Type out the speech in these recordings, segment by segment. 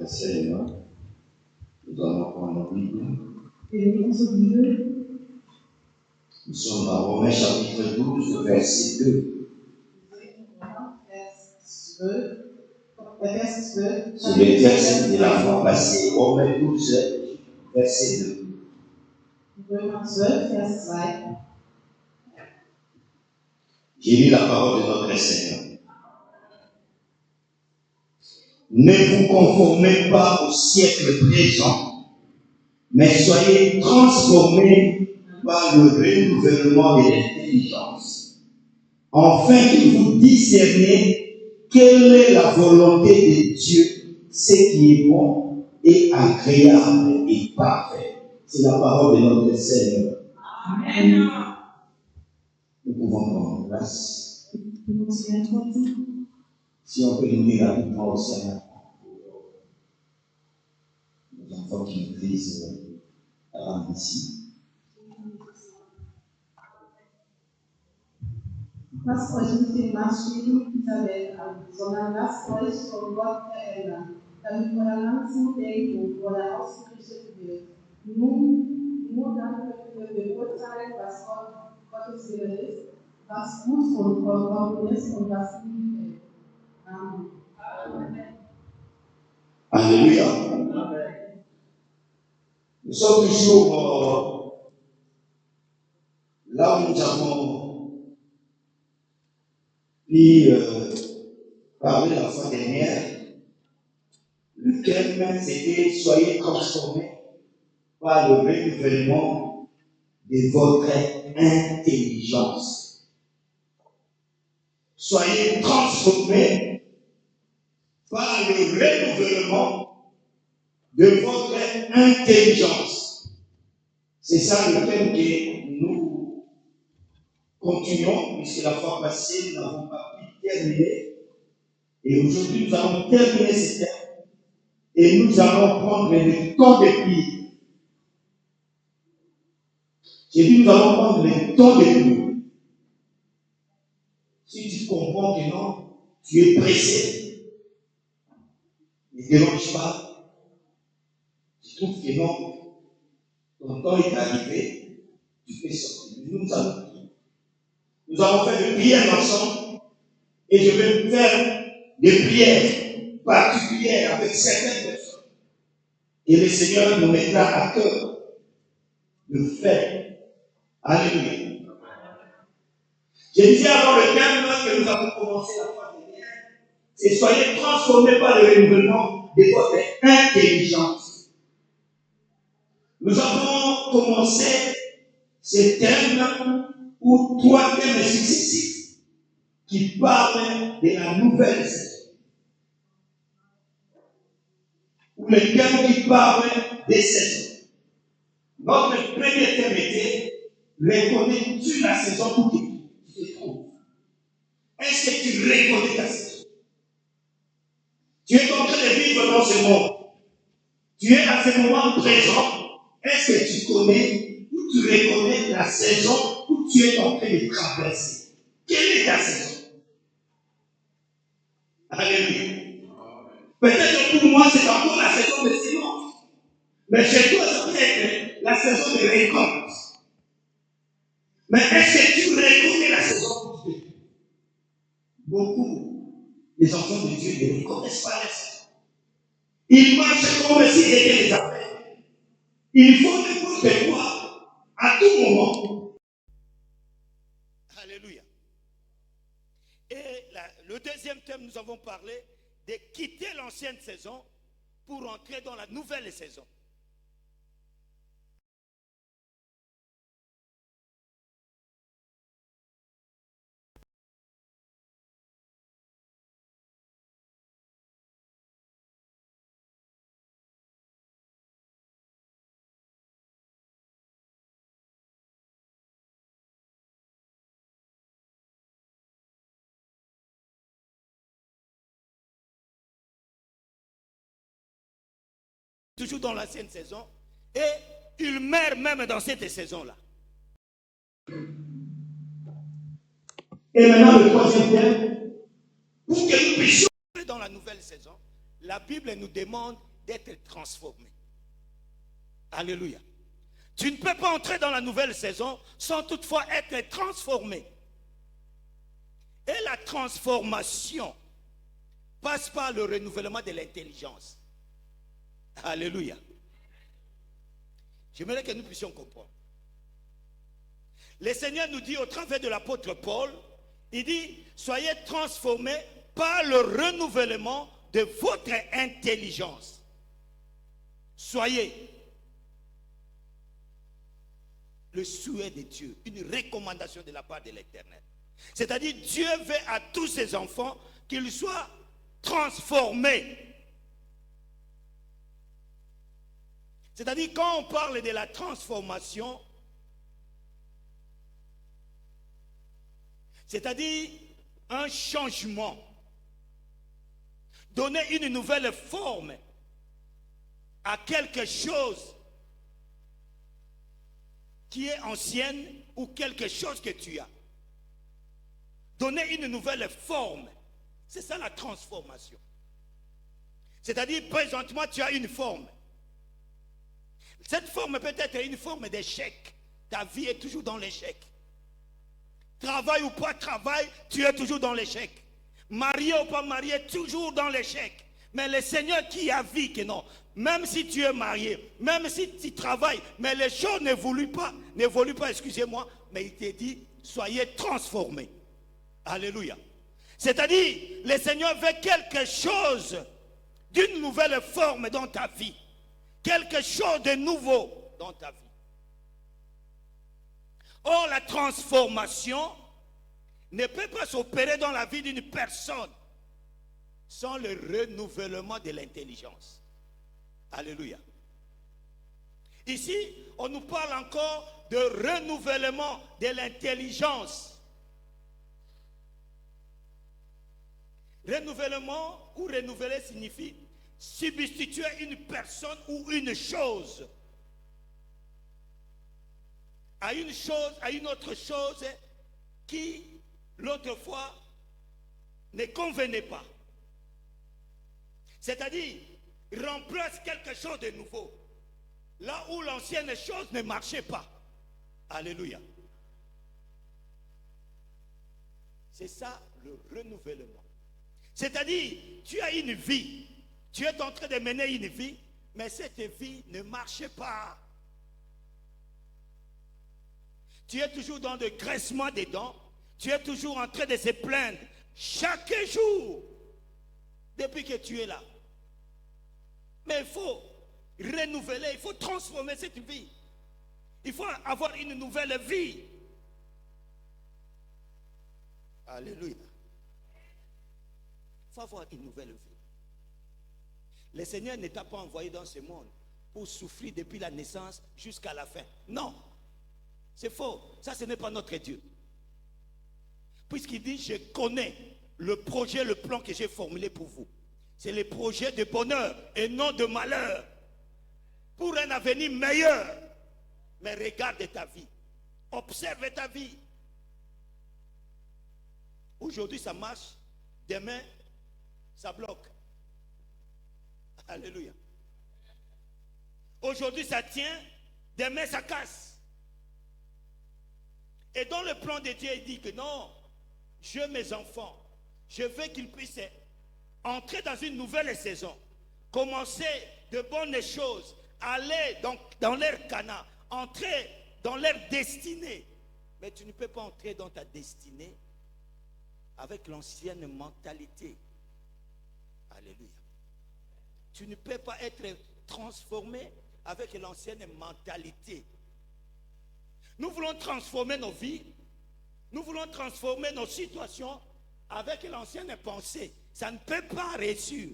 Seigneur, nous allons prendre notre Bible. Nous sommes dans Romains chapitre 12, verset 2. C'est le texte de la fois passée, Romains 12, verset 2. J'ai lu la parole de notre Seigneur. Ne vous conformez pas au siècle présent, mais soyez transformés par le renouvellement de l'intelligence, afin que vous discerniez quelle est la volonté de Dieu, ce qui est bon et agréable et parfait. C'est la parole de notre Seigneur. Amen. Nous pouvons prendre place. Si on peut nous lire rapidement au Seigneur. Les enfants qui maîtrisent la langue ici. Lasst euch nicht den Maßstäben dieser Welt an, sondern lasst euch von Gott verändern, damit euer ganzen Denken oder ausgerichtet wird. Nur dann könnt ihr beurteilen, was Gottes Wille ist, was gut und vollkommen ist und was ihm gefällt. Amen. Alléluia. Amen. Nous sommes toujours là où nous avons parlé la fois dernière. Le thème, c'était « Soyez transformés par le renouvellement de votre intelligence. » Soyez transformés par le renouvellement de votre intelligence. C'est ça le thème que nous continuons, puisque la fois passée, nous n'avons pas pu terminer. Et aujourd'hui, nous allons terminer ce thème. Et nous allons prendre le temps de prier. J'ai dit, nous allons prendre le temps de prier. Si tu comprends que non, tu es pressé, ne te dérange pas. Tu trouves que non, ton temps est arrivé, tu peux sortir. Nous allons prier. Nous allons faire des prières ensemble et je vais faire des prières particulières avec certaines personnes. Et le Seigneur nous mettra à cœur de faire. Alléluia. Je disais avant le thème que nous avons commencé la fois dernière, c'est soyez transformés par le renouvellement de votre intelligence. Nous avons commencé ce thème ou trois thèmes successifs qui parlent de la nouvelle saison. Ou les thèmes qui parlent des saisons. Notre premier thème était reconnais-tu la saison où tu te trouves? Est-ce que tu reconnais ta saison? Tu es en train de vivre dans ce monde. Tu es à ce moment présent. Est-ce que tu connais ou tu reconnais la saison où tu es en train de traverser? Quelle est ta saison? Alléluia. Peut-être pour moi, c'est encore la saison de silence. Mais chez toi, ça peut être la saison de récolte. Mais est-ce que tu reconnais la saison de Dieu? Beaucoup des enfants de Dieu ne reconnaissent pas la saison. Ils marchent comme s'ils étaient des affaires. Ils font n'importe quoi à tout moment. Alléluia. Et le deuxième thème, nous avons parlé de quitter l'ancienne saison pour entrer dans la nouvelle saison. Toujours dans l'ancienne saison, et il meurt même dans cette saison-là. Et maintenant, le troisième thème, pour que nous puissions entrer dans la nouvelle saison, la Bible nous demande d'être transformé. Alléluia. Tu ne peux pas entrer dans la nouvelle saison sans toutefois être transformé. Et la transformation passe par le renouvellement de l'intelligence. Alléluia. J'aimerais que nous puissions comprendre. Le Seigneur nous dit au travers de l'apôtre Paul, il dit, soyez transformés par le renouvellement de votre intelligence. Soyez le souhait de Dieu, une recommandation de la part de l'Éternel. C'est-à-dire, Dieu veut à tous ses enfants qu'ils soient transformés. C'est-à-dire, quand on parle de la transformation, c'est-à-dire un changement, donner une nouvelle forme à quelque chose qui est ancienne ou quelque chose que tu as. Donner une nouvelle forme, c'est ça la transformation. C'est-à-dire, présentement, tu as une forme. Cette forme peut être une forme d'échec. Ta vie est toujours dans l'échec. Travail ou pas travail, tu es toujours dans l'échec. Marié ou pas marié, toujours dans l'échec. Mais le Seigneur qui a vu que non, même si tu es marié, même si tu travailles, mais les choses n'évoluent pas, excusez-moi, mais il te dit, soyez transformés. Alléluia. C'est-à-dire, le Seigneur veut quelque chose d'une nouvelle forme dans ta vie. Quelque chose de nouveau dans ta vie. Or, la transformation ne peut pas s'opérer dans la vie d'une personne sans le renouvellement de l'intelligence. Alléluia. Ici, on nous parle encore de renouvellement de l'intelligence. Renouvellement ou renouveler signifie substituer une personne ou une chose à une autre chose qui, l'autre fois, ne convenait pas. C'est-à-dire, remplace quelque chose de nouveau, là où l'ancienne chose ne marchait pas. Alléluia. C'est ça le renouvellement. C'est-à-dire, tu as une vie, tu es en train de mener une vie, mais cette vie ne marche pas. Tu es toujours dans le graissement des dents. Tu es toujours en train de se plaindre chaque jour depuis que tu es là. Mais il faut renouveler, il faut transformer cette vie. Il faut avoir une nouvelle vie. Alléluia. Il faut avoir une nouvelle vie. Le Seigneur ne t'a pas envoyé dans ce monde pour souffrir depuis la naissance jusqu'à la fin. Non. C'est faux. Ça, ce n'est pas notre Dieu. Puisqu'il dit, je connais le projet, le plan que j'ai formulé pour vous. C'est le projet de bonheur et non de malheur. Pour un avenir meilleur. Mais regarde ta vie. Observe ta vie. Aujourd'hui, ça marche. Demain, ça bloque. Alléluia. Aujourd'hui, ça tient. Demain, ça casse. Et dans le plan de Dieu, il dit que non, mes enfants, je veux qu'ils puissent entrer dans une nouvelle saison, commencer de bonnes choses, aller dans leur canal, entrer dans leur destinée. Mais tu ne peux pas entrer dans ta destinée avec l'ancienne mentalité. Alléluia. Tu ne peux pas être transformé avec l'ancienne mentalité. Nous voulons transformer nos vies, nous voulons transformer nos situations avec l'ancienne pensée. Ça ne peut pas réussir.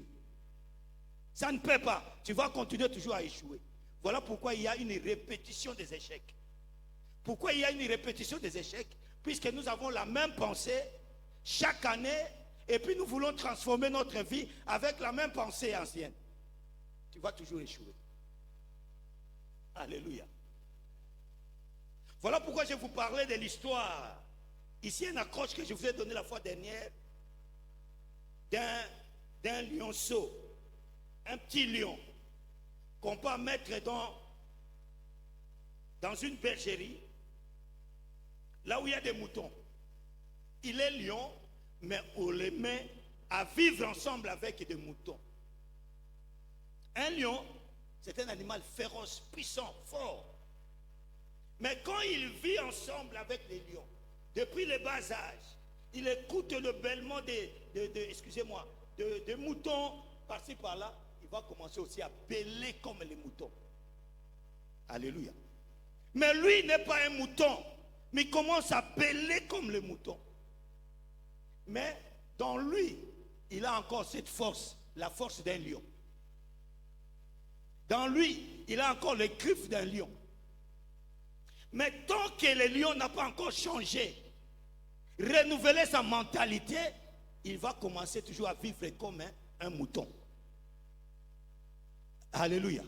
Ça ne peut pas. Tu vas continuer toujours à échouer. Voilà pourquoi il y a une répétition des échecs. Pourquoi il y a une répétition des échecs? Puisque nous avons la même pensée chaque année et puis nous voulons transformer notre vie avec la même pensée ancienne. Tu vas toujours échouer. Alléluia. Voilà pourquoi je vous parlais de l'histoire. Ici, une accroche que je vous ai donnée la fois dernière d'un lionceau, un petit lion qu'on peut mettre dans une bergerie, là où il y a des moutons. Il est lion, mais on les met à vivre ensemble avec des moutons. Un lion, c'est un animal féroce, puissant, fort. Mais quand il vit ensemble avec les lions, depuis le bas âge, il écoute le bêlement des moutons par-ci par-là, il va commencer aussi à bêler comme les moutons. Alléluia. Mais lui n'est pas un mouton, mais il commence à bêler comme les moutons. Mais dans lui, il a encore cette force, la force d'un lion. Dans lui, il a encore les griffes d'un lion. Mais tant que le lion n'a pas encore changé, renouvelé sa mentalité, il va commencer toujours à vivre comme un mouton. Alléluia.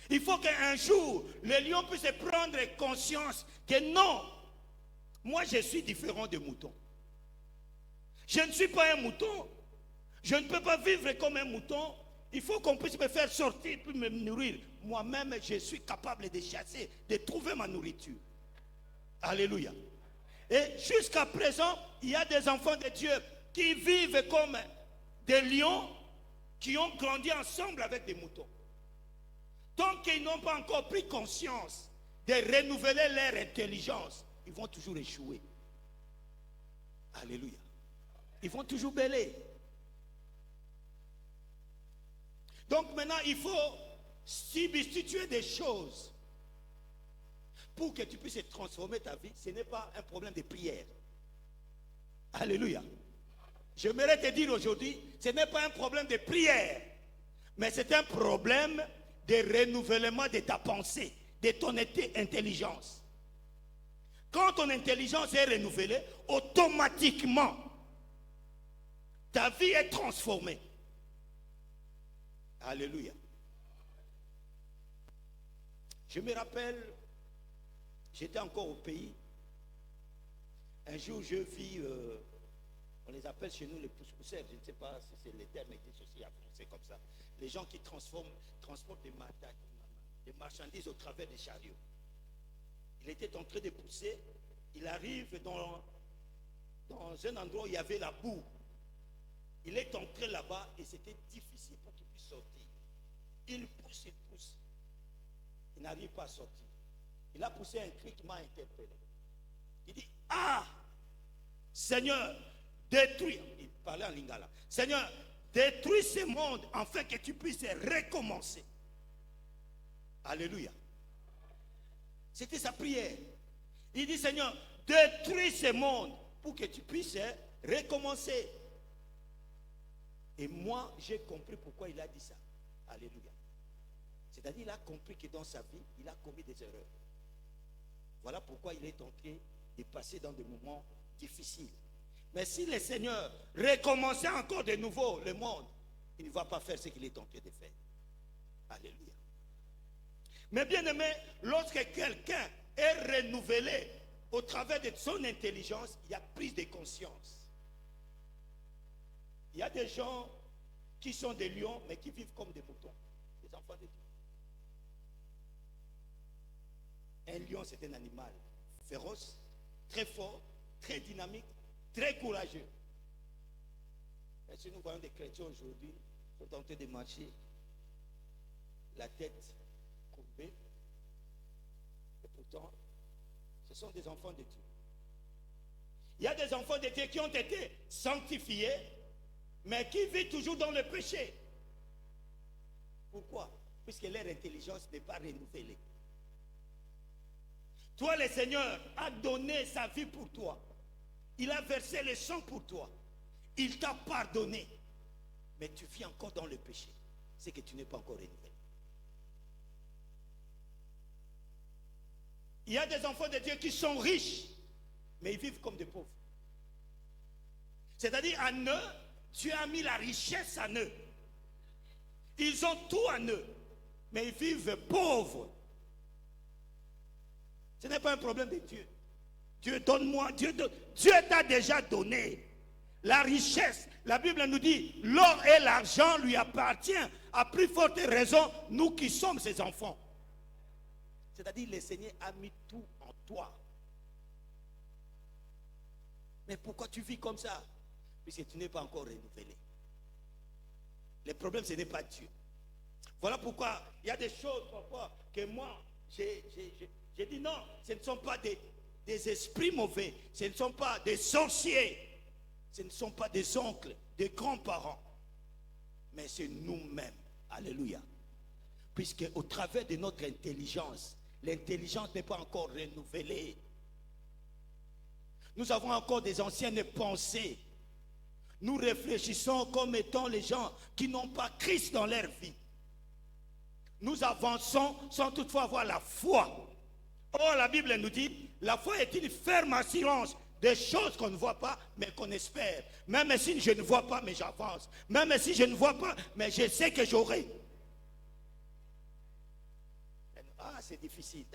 Il faut qu'un jour, le lion puisse prendre conscience que non, moi je suis différent des moutons. Je ne suis pas un mouton. Je ne peux pas vivre comme un mouton. Il faut qu'on puisse me faire sortir pour me nourrir. Moi-même, je suis capable de chasser, de trouver ma nourriture. Alléluia. Et jusqu'à présent, il y a des enfants de Dieu qui vivent comme des lions qui ont grandi ensemble avec des moutons. Tant qu'ils n'ont pas encore pris conscience de renouveler leur intelligence, ils vont toujours échouer. Alléluia. Ils vont toujours bêler. Donc maintenant, il faut substituer des choses pour que tu puisses transformer ta vie. Ce n'est pas un problème de prière. Alléluia. J'aimerais te dire aujourd'hui, ce n'est pas un problème de prière, mais c'est un problème de renouvellement de ta pensée, de ton intelligence. Quand ton intelligence est renouvelée, automatiquement, ta vie est transformée. Alléluia. Je me rappelle, j'étais encore au pays. Un jour, je vis, on les appelle chez nous les pousse-pousseurs. Je ne sais pas si c'est les termes qui sont aussi avancés comme ça. Les gens qui transportent des marchandises au travers des chariots. Il était en train de pousser. Il arrive dans un endroit où il y avait la boue. Il est entré là-bas et c'était difficile pour qu'il puisse sortir. Il pousse. Il n'arrive pas à sortir. Il a poussé un cri qui m'a interpellé. Il dit, ah, Seigneur, détruis. Il parlait en lingala. Seigneur, détruis ce monde afin que tu puisses recommencer. Alléluia. C'était sa prière. Il dit, Seigneur, détruis ce monde pour que tu puisses recommencer. Et moi, j'ai compris pourquoi il a dit ça. Alléluia. C'est-à-dire, il a compris que dans sa vie, il a commis des erreurs. Voilà pourquoi il est en train de passer dans des moments difficiles. Mais si le Seigneur recommençait encore de nouveau le monde, il ne va pas faire ce qu'il est en train de faire. Alléluia. Mais bien aimé, lorsque quelqu'un est renouvelé au travers de son intelligence, il y a prise de conscience. Il y a des gens qui sont des lions, mais qui vivent comme des moutons, des enfants de Dieu. Un lion, c'est un animal féroce, très fort, très dynamique, très courageux. Et si nous voyons des chrétiens aujourd'hui, qui sont en train de marcher, la tête courbée, et pourtant, ce sont des enfants de Dieu. Il y a des enfants de Dieu qui ont été sanctifiés, mais qui vivent toujours dans le péché. Pourquoi? Puisque leur intelligence n'est pas renouvelée. Toi, le Seigneur a donné sa vie pour toi. Il a versé le sang pour toi. Il t'a pardonné. Mais tu vis encore dans le péché. C'est que tu n'es pas encore renouvelé. Il y a des enfants de Dieu qui sont riches, mais ils vivent comme des pauvres. C'est-à-dire, en eux, Dieu a mis la richesse en eux. Ils ont tout en eux, mais ils vivent pauvres. Ce n'est pas un problème de Dieu. Dieu donne-moi, Dieu t'a déjà donné la richesse. La Bible nous dit, l'or et l'argent lui appartiennent à plus forte raison, nous qui sommes ses enfants. C'est-à-dire, le Seigneur a mis tout en toi. Mais pourquoi tu vis comme ça? Puisque tu n'es pas encore renouvelé. Le problème, ce n'est pas Dieu. Voilà pourquoi il y a des choses parfois que moi, j'ai dit non, ce ne sont pas des esprits mauvais, ce ne sont pas des sorciers, ce ne sont pas des oncles, des grands-parents, mais c'est nous-mêmes. Alléluia. Puisque au travers de notre intelligence, l'intelligence n'est pas encore renouvelée. Nous avons encore des anciennes pensées. Nous réfléchissons comme étant les gens qui n'ont pas Christ dans leur vie. Nous avançons sans toutefois avoir la foi. Or, la Bible nous dit, la foi est une ferme assurance des choses qu'on ne voit pas, mais qu'on espère. Même si je ne vois pas, mais j'avance. Même si je ne vois pas, mais je sais que j'aurai. Ah, c'est difficile.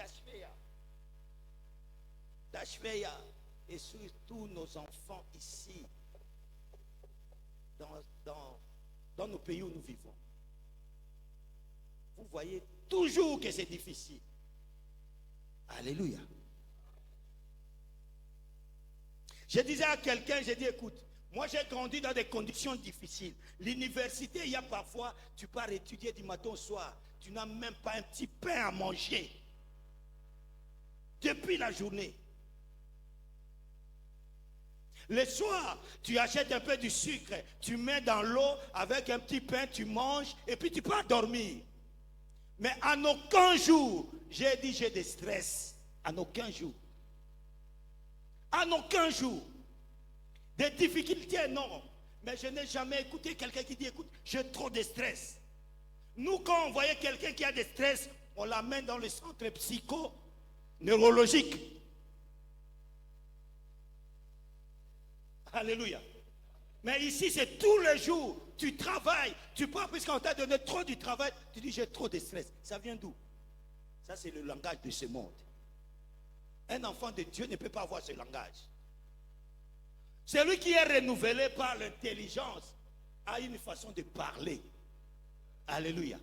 D'Ashveya. Et surtout nos enfants ici, dans nos pays où nous vivons. Vous voyez toujours que c'est difficile. Alléluia. Je disais à quelqu'un, j'ai dit, écoute, moi j'ai grandi dans des conditions difficiles. L'université, il y a parfois, tu pars étudier du matin au soir, tu n'as même pas un petit pain à manger. Depuis la journée. Le soir, tu achètes un peu du sucre, tu mets dans l'eau avec un petit pain, tu manges et puis tu pars dormir. Mais en aucun jour, j'ai dit j'ai des stress. En aucun jour. En aucun jour. Des difficultés, non. Mais je n'ai jamais écouté quelqu'un qui dit, écoute, j'ai trop de stress. Nous, quand on voyait quelqu'un qui a des stress, on l'amène dans le centre psycho-neurologique. Alléluia. Mais ici, c'est tous les jours. Tu travailles. Tu pars puisqu'on t'a donné trop du travail. Tu dis, j'ai trop de stress. Ça vient d'où? Ça, c'est le langage de ce monde. Un enfant de Dieu ne peut pas avoir ce langage. Celui qui est renouvelé par l'intelligence a une façon de parler. Alléluia.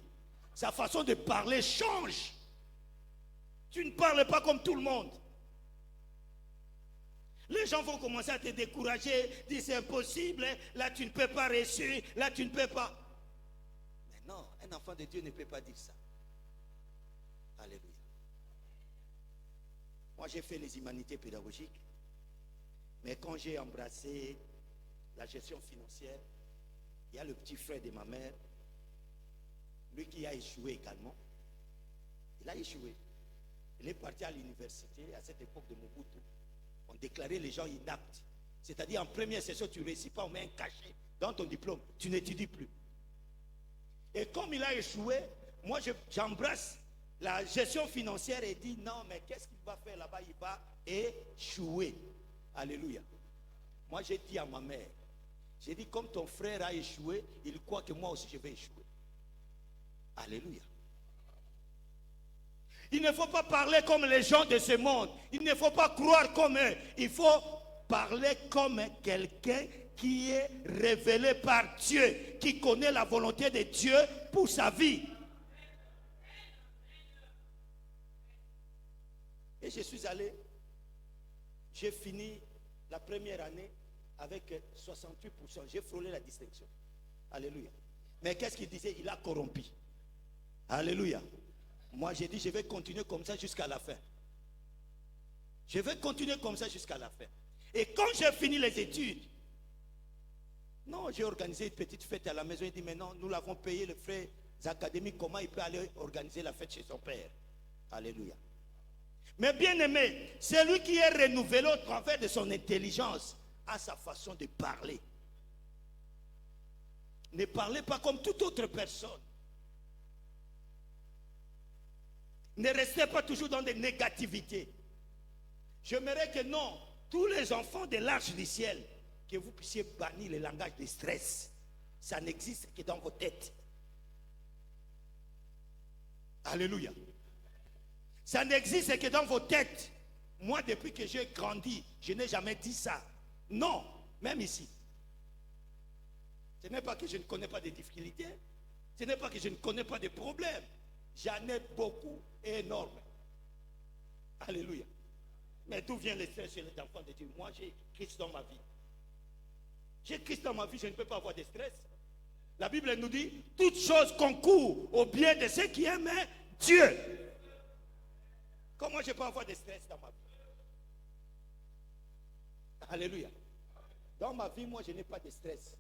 Sa façon de parler change. Tu ne parles pas comme tout le monde. Les gens vont commencer à te décourager, dire c'est impossible, là tu ne peux pas réussir, là tu ne peux pas. Mais non, un enfant de Dieu ne peut pas dire ça. Alléluia. Moi j'ai fait les humanités pédagogiques, mais quand j'ai embrassé la gestion financière, il y a le petit frère de ma mère, lui qui a échoué également. Il a échoué. Il est parti à l'université à cette époque de Mobutu. On déclarait les gens inaptes. C'est-à-dire en première session, tu ne réussis pas, on met un cachet dans ton diplôme. Tu n'étudies plus. Et comme il a échoué, moi j'embrasse la gestion financière et dis non, mais qu'est-ce qu'il va faire là-bas? Il va échouer. Alléluia. Moi j'ai dit à ma mère, j'ai dit comme ton frère a échoué, il croit que moi aussi je vais échouer. Alléluia. Il ne faut pas parler comme les gens de ce monde. Il ne faut pas croire comme eux. Il faut parler comme quelqu'un qui est révélé par Dieu, qui connaît la volonté de Dieu pour sa vie. Et je suis allé, j'ai fini la première année avec 68%. J'ai frôlé la distinction. Alléluia. Mais qu'est-ce qu'il disait? Il a corrompu. Alléluia. Moi, j'ai dit, je vais continuer comme ça jusqu'à la fin. Je vais continuer comme ça jusqu'à la fin. Et quand j'ai fini les études, non, j'ai organisé une petite fête à la maison. Il dit, mais non, nous l'avons payé, le frère académique, comment il peut aller organiser la fête chez son père? Alléluia. Mais bien aimé, celui qui est renouvelé au travers de son intelligence a sa façon de parler. Ne parlez pas comme toute autre personne. Ne restez pas toujours dans des négativités. J'aimerais que non, tous les enfants de l'arche du ciel, que vous puissiez bannir le langage de stress. Ça n'existe que dans vos têtes. Alléluia. Ça n'existe que dans vos têtes. Moi, depuis que j'ai grandi, je n'ai jamais dit ça. Non, même ici. Ce n'est pas que je ne connais pas des difficultés. Ce n'est pas que je ne connais pas de problèmes. J'en ai beaucoup et énormes. Alléluia. Mais d'où vient le stress chez les enfants de Dieu? Moi, j'ai Christ dans ma vie. J'ai Christ dans ma vie, je ne peux pas avoir de stress. La Bible nous dit, toutes choses concourent au bien de ceux qui aiment Dieu. Comment je peux avoir de stress dans ma vie? Alléluia. Dans ma vie, moi, je n'ai pas de stress.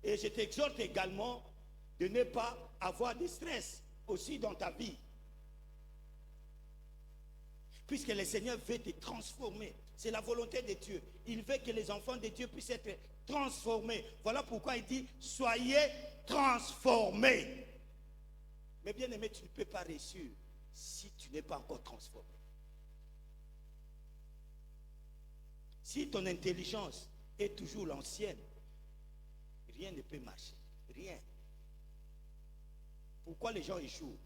Et je t'exhorte également de ne pas avoir de stress aussi dans ta vie. Puisque le Seigneur veut te transformer. C'est la volonté de Dieu. Il veut que les enfants de Dieu puissent être transformés. Voilà pourquoi il dit, soyez transformés. Mais bien aimé, tu ne peux pas réussir si tu n'es pas encore transformé. Si ton intelligence est toujours l'ancienne, rien ne peut marcher. Rien. Pourquoi les gens échouent?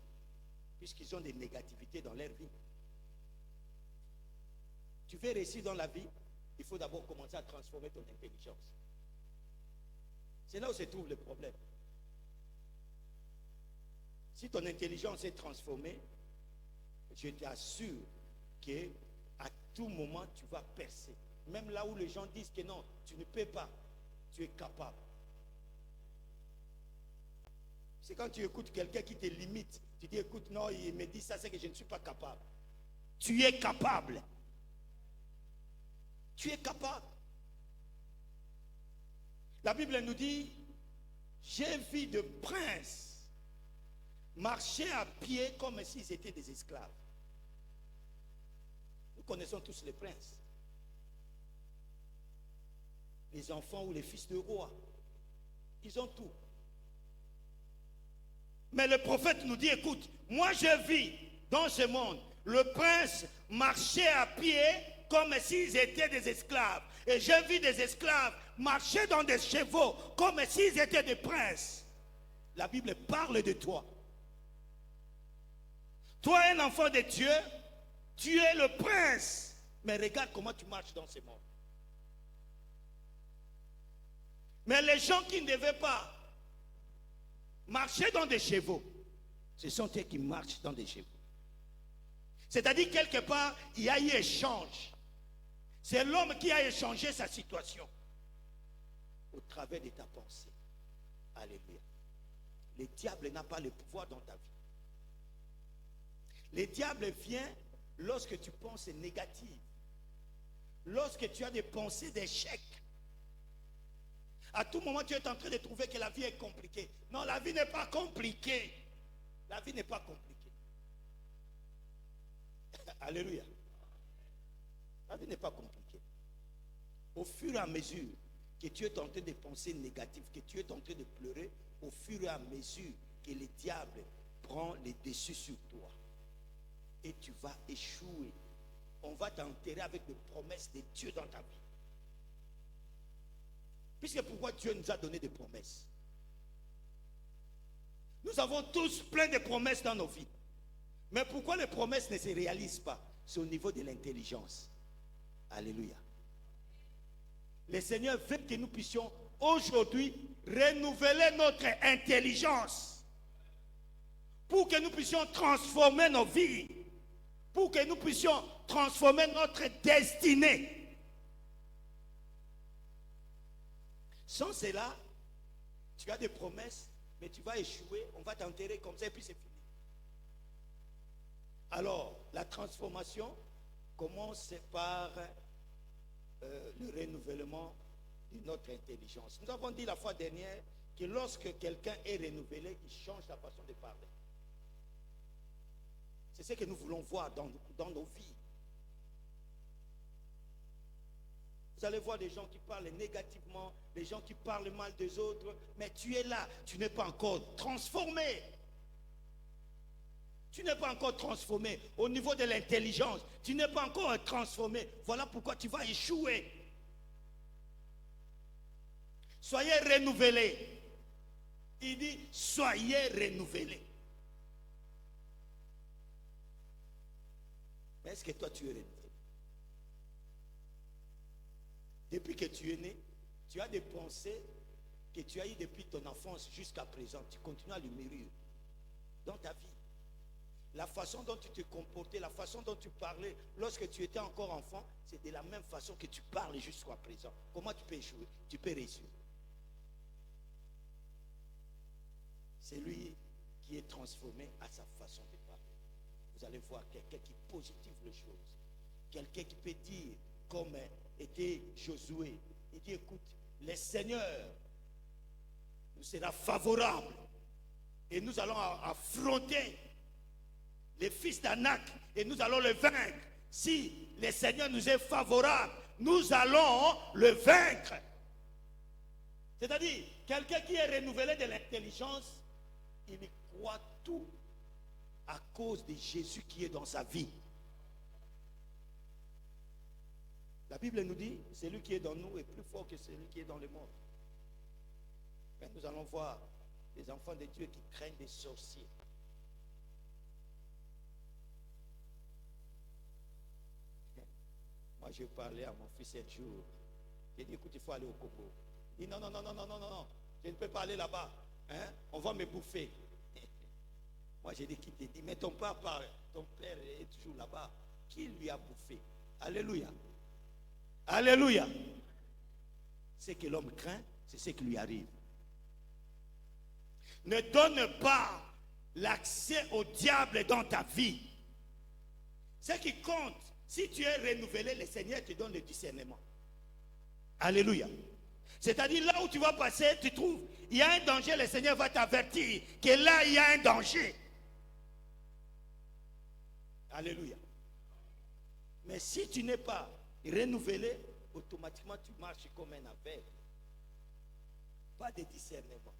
Puisqu'ils ont des négativités dans leur vie. Tu veux réussir dans la vie, il faut d'abord commencer à transformer ton intelligence. C'est là où se trouve le problème. Si ton intelligence est transformée, je t'assure qu'à tout moment, tu vas percer. Même là où les gens disent que non, tu ne peux pas, tu es capable. C'est quand tu écoutes quelqu'un qui te limite, tu dis, écoute, non, il me dit ça, c'est que je ne suis pas capable. Tu es capable. Tu es capable. La Bible nous dit, j'ai vu de princes marcher à pied comme s'ils étaient des esclaves. Nous connaissons tous les princes. Les enfants ou les fils de roi. Ils ont tout. Mais le prophète nous dit, écoute, moi je vis dans ce monde, le prince marchait à pied comme s'ils étaient des esclaves. Et j'ai vu des esclaves marcher dans des chevaux comme s'ils étaient des princes. La Bible parle de toi. Toi, un enfant de Dieu, tu es le prince. Mais regarde comment tu marches dans ce monde. Mais les gens qui ne devaient pas marcher dans des chevaux, ce sont eux qui marchent dans des chevaux. C'est-à-dire, quelque part, il y a eu échange. C'est l'homme qui a échangé sa situation au travers de ta pensée. Alléluia. Le diable n'a pas le pouvoir dans ta vie. Le diable vient lorsque tu penses négatif, lorsque tu as des pensées d'échec. À tout moment, tu es en train de trouver que la vie est compliquée. Non, la vie n'est pas compliquée. La vie n'est pas compliquée. Alléluia. La vie n'est pas compliquée. Au fur et à mesure que tu es en train de penser négatif, que tu es en train de pleurer, au fur et à mesure que le diable prend les dessus sur toi, et tu vas échouer. On va t'enterrer avec des promesses de Dieu dans ta vie. Puisque pourquoi Dieu nous a donné des promesses? Nous avons tous plein de promesses dans nos vies. Mais pourquoi les promesses ne se réalisent pas? C'est au niveau de l'intelligence. Alléluia. Le Seigneur veut que nous puissions aujourd'hui renouveler notre intelligence pour que nous puissions transformer nos vies, pour que nous puissions transformer notre destinée. Sans cela, tu as des promesses, mais tu vas échouer, on va t'enterrer comme ça et puis c'est fini. Alors, la transformation commence par le renouvellement de notre intelligence. Nous avons dit la fois dernière que lorsque quelqu'un est renouvelé, il change sa façon de parler. C'est ce que nous voulons voir dans nos vies. Vous allez voir des gens qui parlent négativement, des gens qui parlent mal des autres, mais tu es là, tu n'es pas encore transformé. Tu n'es pas encore transformé au niveau de l'intelligence. Tu n'es pas encore transformé. Voilà pourquoi tu vas échouer. Soyez renouvelés. Il dit, soyez renouvelés. Mais est-ce que toi tu es renouvelé? Depuis que tu es né, tu as des pensées que tu as eu depuis ton enfance jusqu'à présent, tu continues à le mûrir dans ta vie. La façon dont tu te comportais, la façon dont tu parlais lorsque tu étais encore enfant, c'est de la même façon que tu parles jusqu'à présent. Comment tu peux échouer? Tu peux réussir. C'est lui qui est transformé à sa façon de parler. Vous allez voir quelqu'un qui positive les choses. Quelqu'un qui peut dire, comme était Josué, il dit, écoute, le Seigneur nous sera favorable et nous allons affronter les fils d'Anak et nous allons le vaincre. Si le Seigneur nous est favorable, nous allons le vaincre. C'est-à-dire, quelqu'un qui est renouvelé de l'intelligence, il y croit tout à cause de Jésus qui est dans sa vie. La Bible nous dit, celui qui est dans nous est plus fort que celui qui est dans le monde. Mais nous allons voir les enfants de Dieu qui craignent des sorciers. Moi, j'ai parlé à mon fils un jour. J'ai dit, écoute, il faut aller au Congo. Il dit, non, non, non, non, non, non, non, je ne peux pas aller là-bas. Hein? On va me bouffer. Moi, j'ai dit, qui te dit, mais ton père est toujours là-bas. Qui lui a bouffé? Alléluia. Alléluia. Ce que l'homme craint, c'est ce qui lui arrive. Ne donne pas l'accès au diable dans ta vie. Ce qui compte, si tu es renouvelé, le Seigneur te donne le discernement. Alléluia. C'est-à-dire là où tu vas passer, tu trouves, il y a un danger, le Seigneur va t'avertir que là, il y a un danger. Alléluia. Mais si tu n'es pas renouvelé, automatiquement tu marches comme un aveugle. Pas de discernement.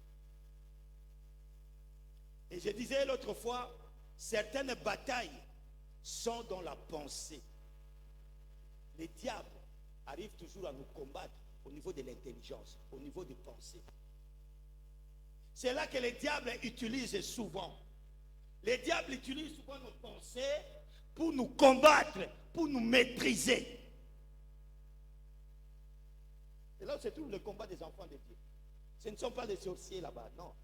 Et je disais l'autre fois, certaines batailles sont dans la pensée. Les diables arrivent toujours à nous combattre au niveau de l'intelligence, au niveau des pensées. C'est là que les diables utilisent souvent. Les diables utilisent souvent nos pensées pour nous combattre, pour nous maîtriser. C'est là où se trouve le combat des enfants de Dieu. Ce ne sont pas des sorciers là-bas, non.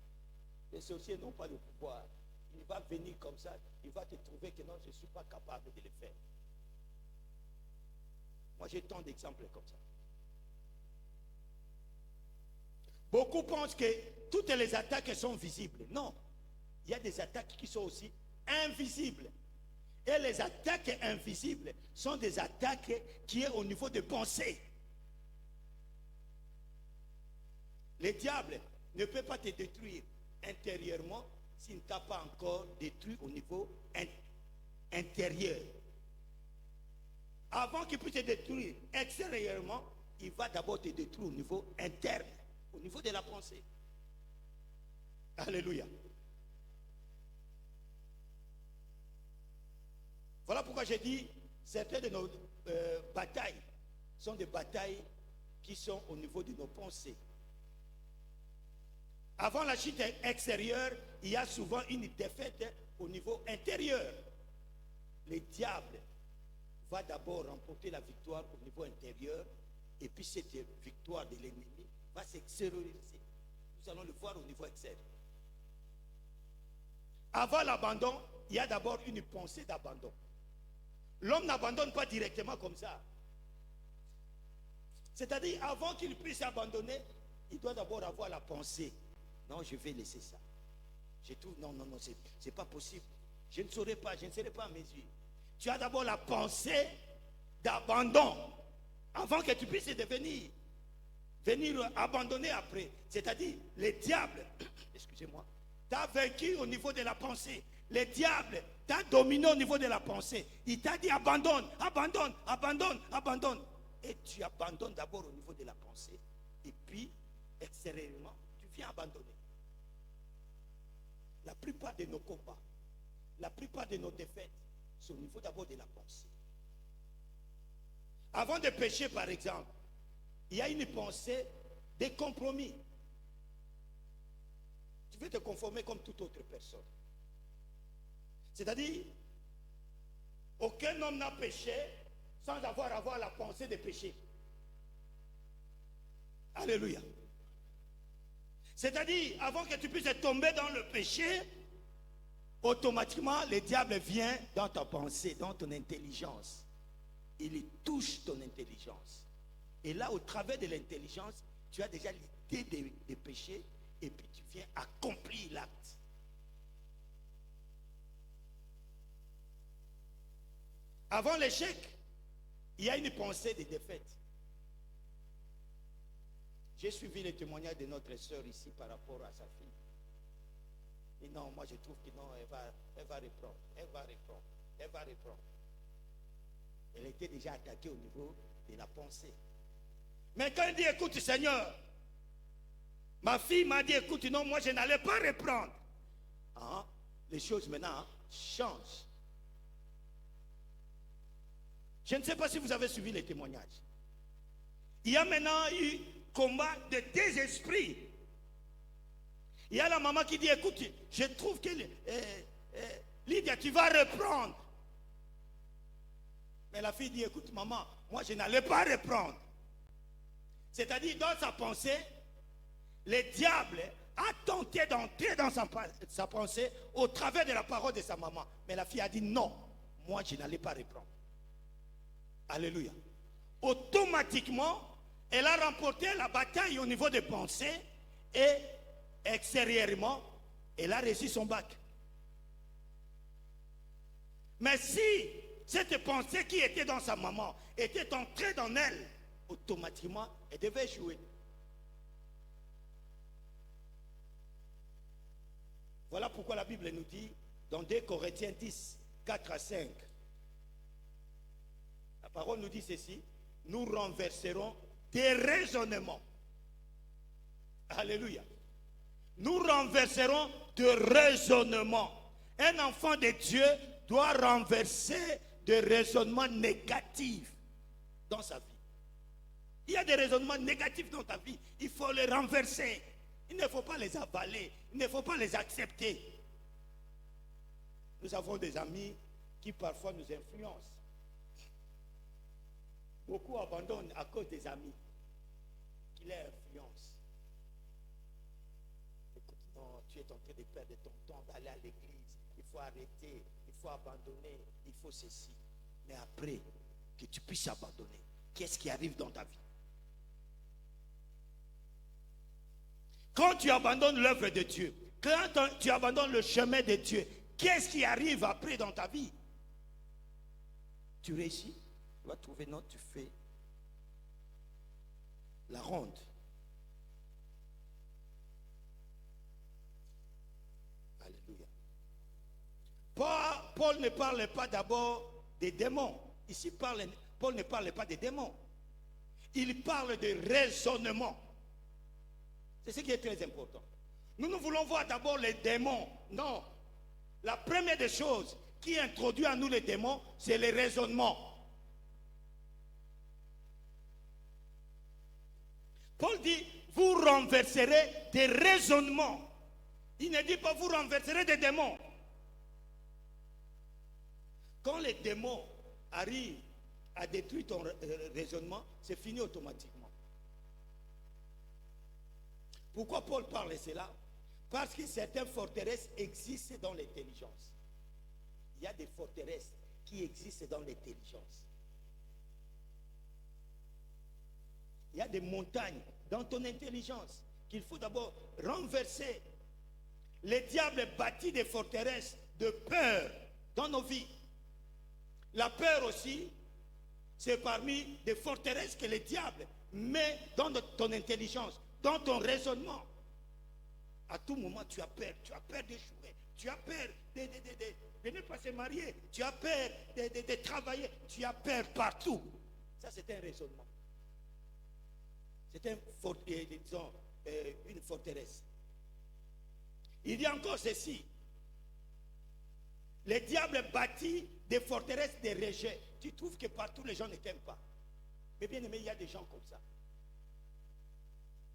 Les sorciers n'ont pas le pouvoir. Il va venir comme ça, il va te trouver que non, je ne suis pas capable de le faire. Moi, j'ai tant d'exemples comme ça. Beaucoup pensent que toutes les attaques sont visibles. Non. Il y a des attaques qui sont aussi invisibles. Et les attaques invisibles sont des attaques qui sont au niveau de pensée. Le diable ne peut pas te détruire intérieurement s'il ne t'a pas encore détruit au niveau intérieur. Avant qu'il puisse te détruire extérieurement, il va d'abord te détruire au niveau interne, au niveau de la pensée. Alléluia. Voilà pourquoi j'ai dit, certaines de nos batailles sont des batailles qui sont au niveau de nos pensées. Avant la chute extérieure, il y a souvent une défaite au niveau intérieur. Le diable va d'abord remporter la victoire au niveau intérieur, et puis cette victoire de l'ennemi va s'extérioriser. Nous allons le voir au niveau extérieur. Avant l'abandon, il y a d'abord une pensée d'abandon. L'homme n'abandonne pas directement comme ça. C'est-à-dire, avant qu'il puisse abandonner, il doit d'abord avoir la pensée. Non, je vais laisser ça. Je trouve, non, non, non, c'est pas possible. Je ne saurais pas, je ne serai pas à mesure. Tu as d'abord la pensée d'abandon avant que tu puisses venir abandonner après. C'est-à-dire, le diable, excusez-moi, t'a vaincu au niveau de la pensée. Le diable t'a dominé au niveau de la pensée. Il t'a dit abandonne, abandonne, abandonne, abandonne. Et tu abandonnes d'abord au niveau de la pensée. Et puis, extérieurement, tu viens abandonner. La plupart de nos combats, la plupart de nos défaites, c'est au niveau d'abord de la pensée. Avant de pécher, par exemple, il y a une pensée de compromis. Tu veux te conformer comme toute autre personne. C'est-à-dire, aucun homme n'a péché sans avoir la pensée de pécher. Alléluia. C'est-à-dire, avant que tu puisses tomber dans le péché, automatiquement, le diable vient dans ta pensée, dans ton intelligence. Il touche ton intelligence. Et là, au travers de l'intelligence, tu as déjà l'idée des péchés et puis tu viens accomplir l'acte. Avant l'échec, il y a une pensée de défaite. J'ai suivi les témoignages de notre sœur ici par rapport à sa fille. Et non, moi je trouve que non, elle va reprendre. Elle était déjà attaquée au niveau de la pensée. Mais quand elle dit, écoute Seigneur, ma fille m'a dit, écoute, non, moi je n'allais pas reprendre. Ah, les choses maintenant changent. Je ne sais pas si vous avez suivi les témoignages. Il y a maintenant eu combat de deux esprits. Il y a la maman qui dit, écoute, je trouve que Lydia, tu vas reprendre. Mais la fille dit, écoute maman, moi je n'allais pas reprendre. C'est-à-dire dans sa pensée, le diable a tenté d'entrer dans sa pensée au travers de la parole de sa maman. Mais la fille a dit, non, moi je n'allais pas reprendre. Alléluia. Automatiquement, elle a remporté la bataille au niveau des pensées et extérieurement, elle a réussi son bac. Mais si cette pensée qui était dans sa maman était entrée dans elle, automatiquement, elle devait jouer. Voilà pourquoi la Bible nous dit, dans 2 Corinthiens 10, 4 à 5, la parole nous dit ceci, nous renverserons des raisonnements. Alléluia. Nous renverserons de raisonnements. Un enfant de Dieu doit renverser des raisonnements négatifs dans sa vie. Il y a des raisonnements négatifs dans ta vie. Il faut les renverser. Il ne faut pas les avaler. Il ne faut pas les accepter. Nous avons des amis qui parfois nous influencent. Beaucoup abandonnent à cause des amis qui les influencent. Écoute, non, tu es en train de perdre ton temps d'aller à l'église. Il faut arrêter, il faut abandonner, il faut ceci. Mais après que tu puisses abandonner, qu'est-ce qui arrive dans ta vie? Quand tu abandonnes l'œuvre de Dieu, quand tu abandonnes le chemin de Dieu, qu'est-ce qui arrive après dans ta vie? Tu réussis, tu vas trouver, non, tu fais la ronde. Alléluia. Paul ne parle pas d'abord des démons. Ici, Paul ne parle pas des démons. Il parle de raisonnement. C'est ce qui est très important. Nous voulons voir d'abord les démons. Non. La première des choses qui introduit à nous les démons, c'est les raisonnements. Paul dit, vous renverserez des raisonnements. Il ne dit pas, vous renverserez des démons. Quand les démons arrivent à détruire ton raisonnement, c'est fini automatiquement. Pourquoi Paul parle de cela? Parce que certaines forteresses existent dans l'intelligence. Il y a des forteresses qui existent dans l'intelligence. Il y a des montagnes dans ton intelligence qu'il faut d'abord renverser. Le diable bâtit des forteresses de peur dans nos vies. La peur aussi, c'est parmi des forteresses que le diable met dans ton intelligence, dans ton raisonnement. À tout moment, tu as peur d'échouer, tu as peur de ne pas se marier, tu as peur de travailler, tu as peur partout. Ça, c'est un raisonnement. C'est une forteresse. Il y a encore ceci. Le diable bâtit des forteresses de rejet. Tu trouves que partout les gens ne t'aiment pas. Mais bien aimé, il y a des gens comme ça.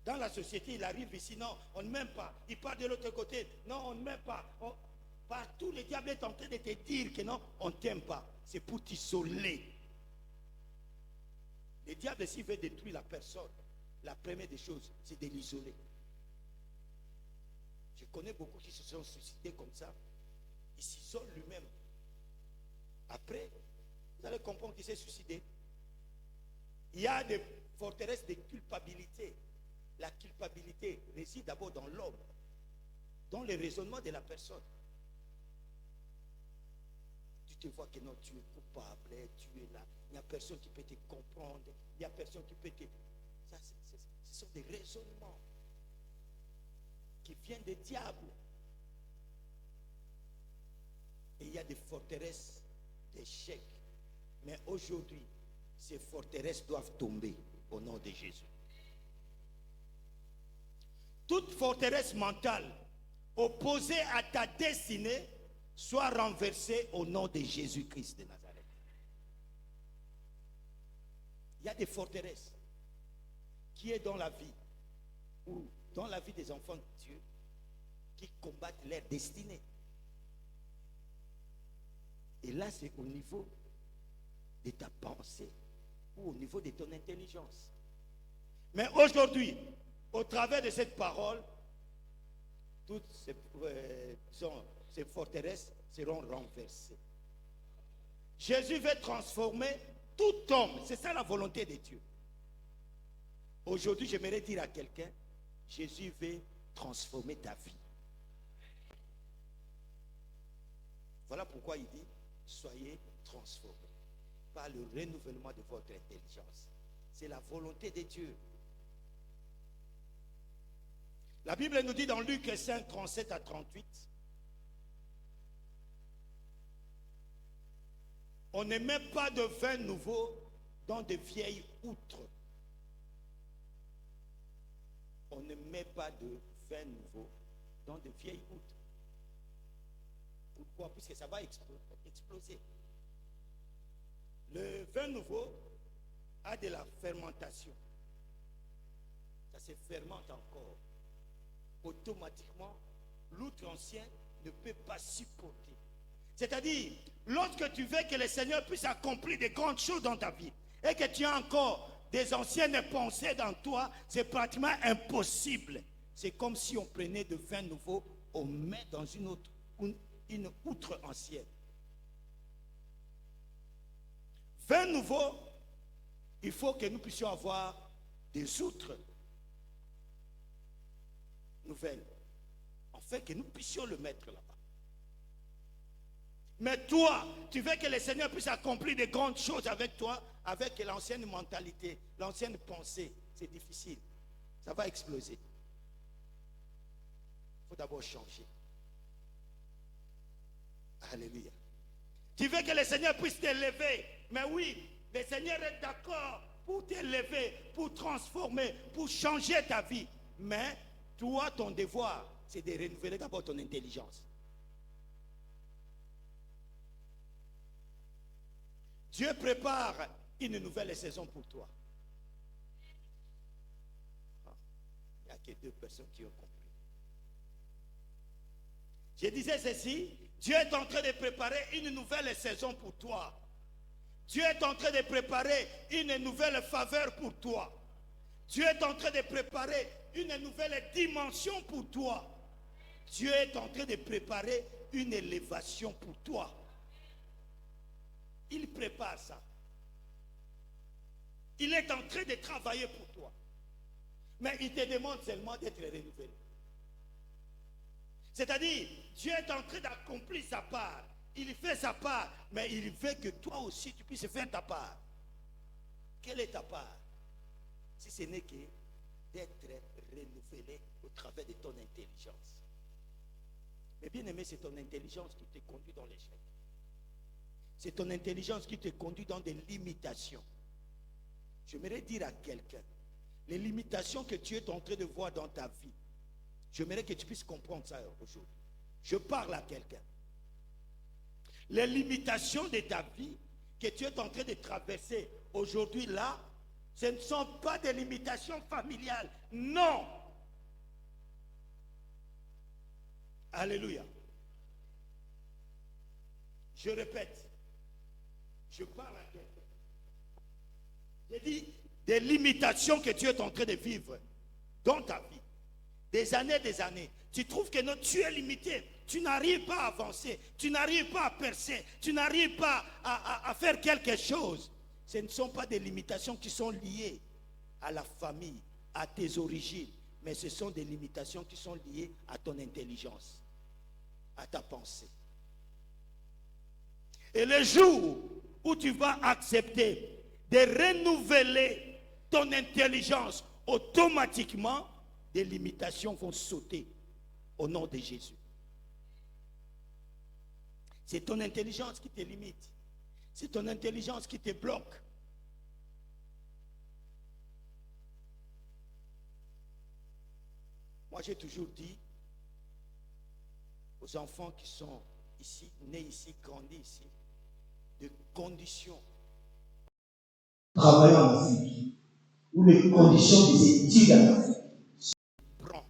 Dans la société, il arrive ici, non, on ne m'aime pas. Il part de l'autre côté, non, on ne m'aime pas. Partout, le diable est en train de te dire que non, on ne t'aime pas. C'est pour t'isoler. Le diable, s'il veut détruire la personne, la première des choses, c'est de l'isoler. connais beaucoup qui se sont suicidés comme ça. Il s'isole lui-même. Après, vous allez comprendre qu'il s'est suicidé. Il y a des forteresses de culpabilité. La culpabilité réside d'abord dans l'homme, dans le raisonnement de la personne. Tu te vois que non, tu es coupable, tu es là. Il n'y a personne qui peut te comprendre. Il n'y a personne qui peut te... Ça, ce sont des raisonnements qui viennent des diables. Et il y a des forteresses d'échec. Mais aujourd'hui, ces forteresses doivent tomber au nom de Jésus. Toute forteresse mentale opposée à ta destinée soit renversée au nom de Jésus-Christ de Nazareth. Il y a des forteresses qui est dans la vie ou dans la vie des enfants de Dieu qui combattent leur destinée. Et là, c'est au niveau de ta pensée ou au niveau de ton intelligence. Mais aujourd'hui, au travers de cette parole, toutes ces forteresses seront renversées. Jésus veut transformer tout homme. C'est ça la volonté de Dieu. Aujourd'hui, j'aimerais dire à quelqu'un, Jésus veut transformer ta vie. Voilà pourquoi il dit, soyez transformés par le renouvellement de votre intelligence. C'est la volonté de Dieu. La Bible nous dit dans Luc 5, 37 à 38, on ne met pas de vin nouveau dans de vieilles outres. On ne met pas de vin nouveau dans de vieilles outres. Pourquoi? Puisque ça va exploser. Le vin nouveau a de la fermentation. Ça se fermente encore. Automatiquement, l'outre ancien ne peut pas supporter. C'est-à-dire, lorsque tu veux que le Seigneur puisse accomplir de grandes choses dans ta vie et que tu as encore des anciennes pensées dans toi, c'est pratiquement impossible. C'est comme si on prenait de vin nouveau, on met dans une outre ancienne. Vin nouveau, il faut que nous puissions avoir des outres nouvelles, afin que nous puissions le mettre là-bas. Mais toi, tu veux que le Seigneur puisse accomplir de grandes choses avec toi, avec l'ancienne mentalité, l'ancienne pensée. C'est difficile. Ça va exploser. Il faut d'abord changer. Alléluia. Tu veux que le Seigneur puisse t'élever. Mais oui, le Seigneur est d'accord pour t'élever, pour transformer, pour changer ta vie. Mais toi, ton devoir, c'est de renouveler d'abord ton intelligence. Dieu prépare une nouvelle saison pour toi. Il n'y a que 2 personnes qui ont compris. Je disais ceci, Dieu est en train de préparer une nouvelle saison pour toi. Dieu est en train de préparer une nouvelle faveur pour toi. Dieu est en train de préparer une nouvelle dimension pour toi. Dieu est en train de préparer une élévation pour toi. Il prépare ça. Il est en train de travailler pour toi. Mais il te demande seulement d'être renouvelé. C'est-à-dire, Dieu est en train d'accomplir sa part. Il fait sa part, mais il veut que toi aussi tu puisses faire ta part. Quelle est ta part? Si ce n'est que d'être renouvelé au travers de ton intelligence. Mais bien aimé, c'est ton intelligence qui te conduit dans l'échec. C'est ton intelligence qui te conduit dans des limitations. J'aimerais dire à quelqu'un, les limitations que tu es en train de voir dans ta vie, j'aimerais que tu puisses comprendre ça aujourd'hui. Je parle à quelqu'un. Les limitations de ta vie que tu es en train de traverser aujourd'hui là, ce ne sont pas des limitations familiales. Non. Alléluia. Je répète. Je parle à quelqu'un. J'ai dit des limitations que tu es en train de vivre dans ta vie. des années, tu trouves que non, tu es limité, tu n'arrives pas à avancer, tu n'arrives pas à percer, tu n'arrives pas à faire quelque chose, ce ne sont pas des limitations qui sont liées à la famille, à tes origines, mais ce sont des limitations qui sont liées à ton intelligence, à ta pensée. Et le jour où tu vas accepter de renouveler ton intelligence, automatiquement, des limitations vont sauter au nom de Jésus. C'est ton intelligence qui te limite. C'est ton intelligence qui te bloque. Moi, j'ai toujours dit aux enfants qui sont ici, nés ici, grandis ici, de conditions. Travailler en Afrique, ou les conditions des études en Afrique. Prends,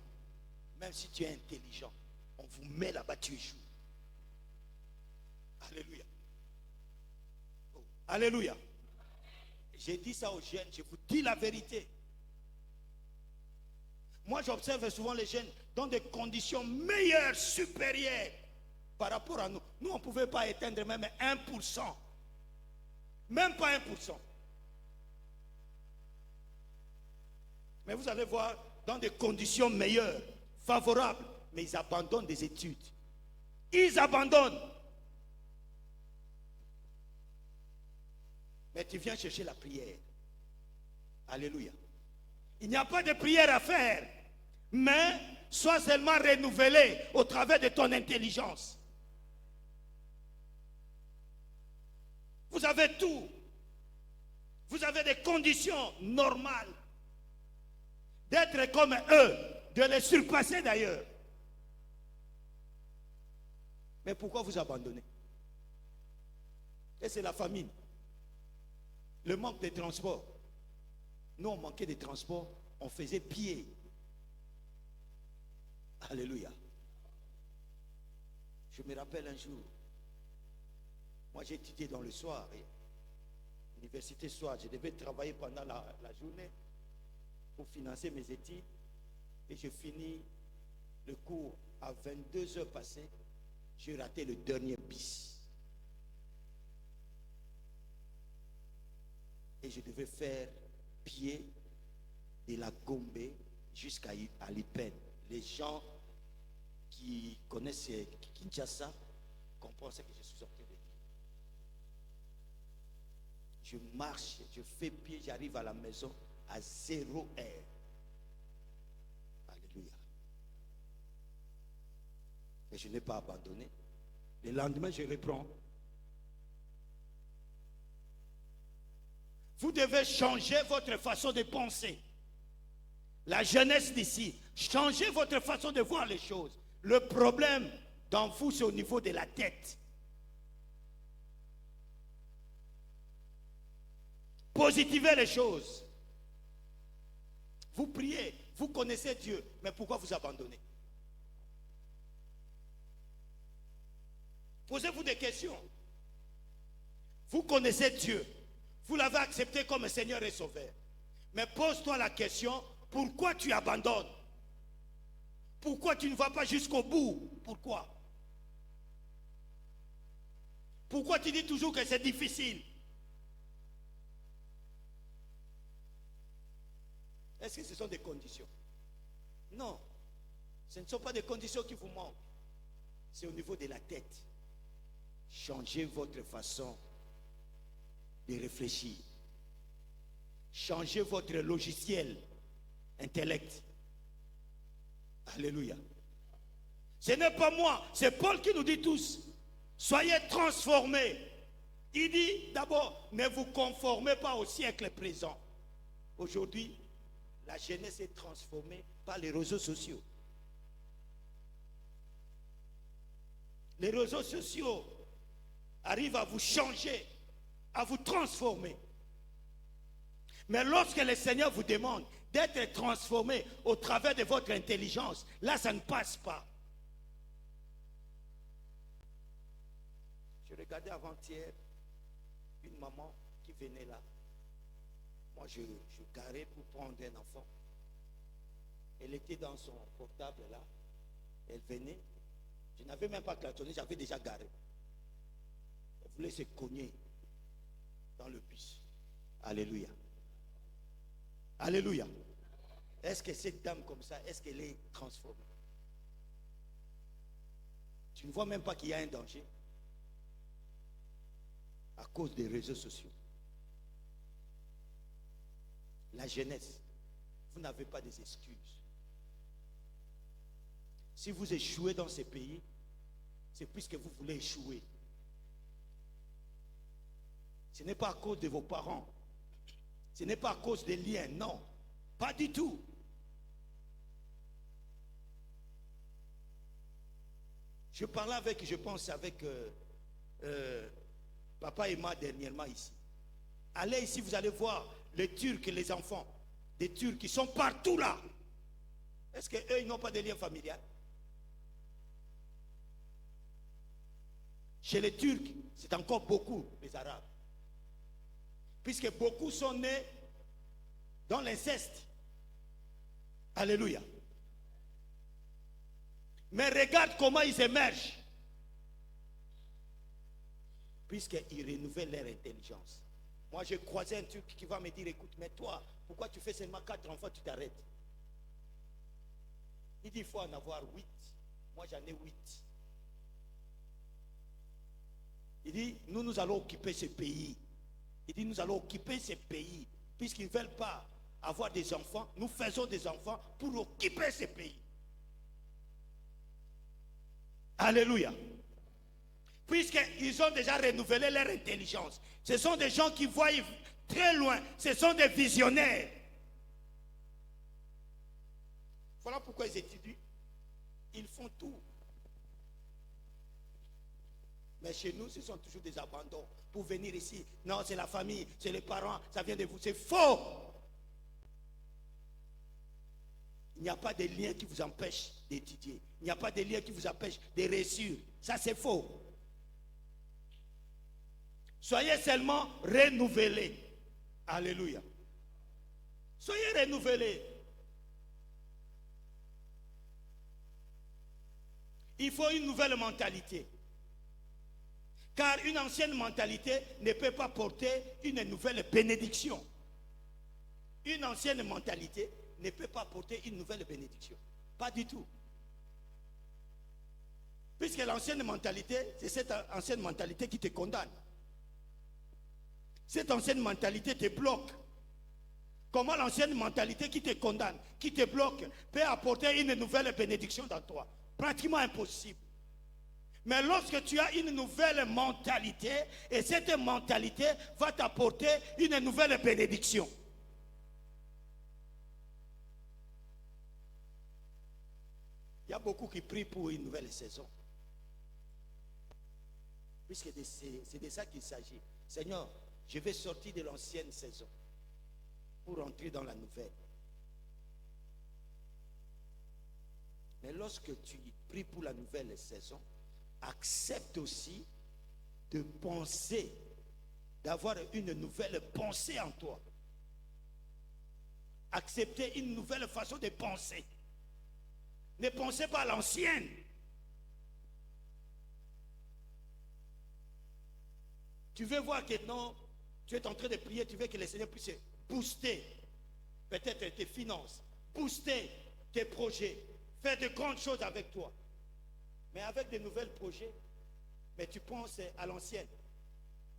même si tu es intelligent, on vous met là-bas, tu joues. Alléluia. Oh, alléluia. J'ai dit ça aux jeunes, je vous dis la vérité. Moi, j'observe souvent les jeunes dans des conditions meilleures, supérieures par rapport à nous. Nous, on ne pouvait pas atteindre même 1%. Même pas 1%. Mais vous allez voir, dans des conditions meilleures, favorables, mais ils abandonnent des études. Ils abandonnent. Mais tu viens chercher la prière. Alléluia. Il n'y a pas de prière à faire, mais sois seulement renouvelé au travers de ton intelligence. Vous avez tout. Vous avez des conditions normales d'être comme eux, de les surpasser d'ailleurs. Mais pourquoi vous abandonnez? Et c'est la famine. Le manque de transport. Nous, on manquait de transport, on faisait pied. Alléluia. Je me rappelle un jour, moi j'ai étudié dans le soir, université soir, je devais travailler pendant la journée pour financer mes études, et je finis le cours à 22 heures passées, j'ai raté le dernier bis. Et je devais faire pied de la Gombe jusqu'à Lipen. Les gens qui connaissent Kinshasa comprennent ce que je suis en train de dire. Je marche, je fais pied, j'arrive à la maison à 0 heure. Alléluia. Mais je n'ai pas abandonné. Le lendemain, je reprends. Vous devez changer votre façon de penser. La jeunesse d'ici, changez votre façon de voir les choses. Le problème dans vous, c'est au niveau de la tête. Positivez les choses. Vous priez, vous connaissez Dieu, mais pourquoi vous abandonnez? Posez-vous des questions. Vous connaissez Dieu. Vous l'avez accepté comme Seigneur et Sauveur. Mais pose-toi la question, pourquoi tu abandonnes? Pourquoi tu ne vas pas jusqu'au bout? Pourquoi? Pourquoi tu dis toujours que c'est difficile? Est-ce que ce sont des conditions? Non. Ce ne sont pas des conditions qui vous manquent. C'est au niveau de la tête. Changez votre façon de réfléchir. Changez votre logiciel intellect. Alléluia. Ce n'est pas moi, c'est Paul qui nous dit tous, soyez transformés. Il dit d'abord, ne vous conformez pas au siècle présent. Aujourd'hui, la jeunesse est transformée par les réseaux sociaux. Les réseaux sociaux arrivent à vous changer, à vous transformer. Mais lorsque le Seigneur vous demande d'être transformé au travers de votre intelligence, là ça ne passe pas. Je regardais avant-hier une maman qui venait là. Moi je garais pour prendre un enfant. Elle était dans son portable là. Elle venait. Je n'avais même pas klaxonné, j'avais déjà garé. Elle voulait se cogner dans le bus. Alléluia. Alléluia. Est-ce que cette dame comme ça, est-ce qu'elle est transformée? Tu ne vois même pas qu'il y a un danger à cause des réseaux sociaux. La jeunesse, vous n'avez pas des excuses. Si vous échouez dans ces pays, c'est puisque vous voulez échouer. Ce n'est pas à cause de vos parents. Ce n'est pas à cause des liens, non. Pas du tout. Je parlais avec, je pense, avec papa et moi dernièrement ici. Allez ici, vous allez voir les Turcs, les enfants des Turcs qui sont partout là. Est-ce qu'eux, ils n'ont pas de lien familial? Chez les Turcs, c'est encore beaucoup, les Arabes. Puisque beaucoup sont nés dans l'inceste. Alléluia. Mais regarde comment ils émergent. Puisqu'ils renouvellent leur intelligence. Moi, j'ai croisé un Turc qui va me dire, écoute, mais toi, pourquoi tu fais seulement 4 enfants, tu t'arrêtes? Il dit, il faut en avoir 8. Moi, j'en ai 8. Il dit, nous allons occuper ce pays. Il dit, nous allons occuper ce pays. Puisqu'ils ne veulent pas avoir des enfants, nous faisons des enfants pour occuper ce pays. Alléluia. Puisqu'ils ont déjà renouvelé leur intelligence. Ce sont des gens qui voient très loin. Ce sont des visionnaires. Voilà pourquoi ils étudient. Ils font tout. Mais chez nous, ce sont toujours des abandons. Pour venir ici, non, c'est la famille, c'est les parents, ça vient de vous. C'est faux. Il n'y a pas de lien qui vous empêche d'étudier. Il n'y a pas de lien qui vous empêche de réussir. Ça, c'est faux. Soyez seulement renouvelés. Alléluia. Soyez renouvelés. Il faut une nouvelle mentalité. Car une ancienne mentalité ne peut pas porter une nouvelle bénédiction. Une ancienne mentalité ne peut pas porter une nouvelle bénédiction. Pas du tout. Puisque l'ancienne mentalité, c'est cette ancienne mentalité qui te condamne. Cette ancienne mentalité te bloque. Comment l'ancienne mentalité qui te condamne, qui te bloque, peut apporter une nouvelle bénédiction dans toi? Pratiquement impossible. Mais lorsque tu as une nouvelle mentalité, et cette mentalité va t'apporter une nouvelle bénédiction. Il y a beaucoup qui prient pour une nouvelle saison. Puisque c'est de ça qu'il s'agit. Seigneur, je vais sortir de l'ancienne saison pour entrer dans la nouvelle. Mais lorsque tu pries pour la nouvelle saison, accepte aussi de penser, d'avoir une nouvelle pensée en toi. Accepter une nouvelle façon de penser. Ne pensez pas à l'ancienne. Tu veux voir que non, tu es en train de prier, tu veux que le Seigneur puisse booster peut-être tes finances, booster tes projets, faire de grandes choses avec toi. Mais avec de nouveaux projets, mais tu penses à l'ancienne.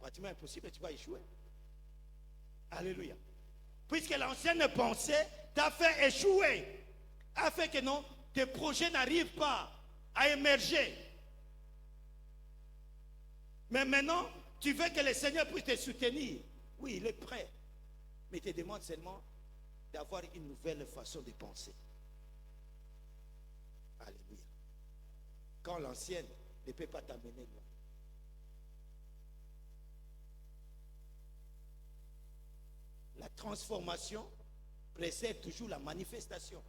Pratiquement impossible, tu vas échouer. Alléluia. Puisque l'ancienne pensée t'a fait échouer, a fait que non, tes projets n'arrivent pas à émerger. Mais maintenant, tu veux que le Seigneur puisse te soutenir. Oui, il est prêt. Mais il te demande seulement d'avoir une nouvelle façon de penser. Alléluia. Quand l'ancienne ne peut pas t'amener loin. La transformation précède toujours la manifestation.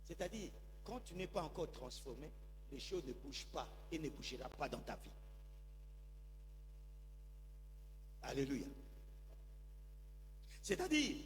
C'est-à-dire, quand tu n'es pas encore transformé, les choses ne bougent pas et ne bougeront pas dans ta vie. Alléluia. C'est-à-dire,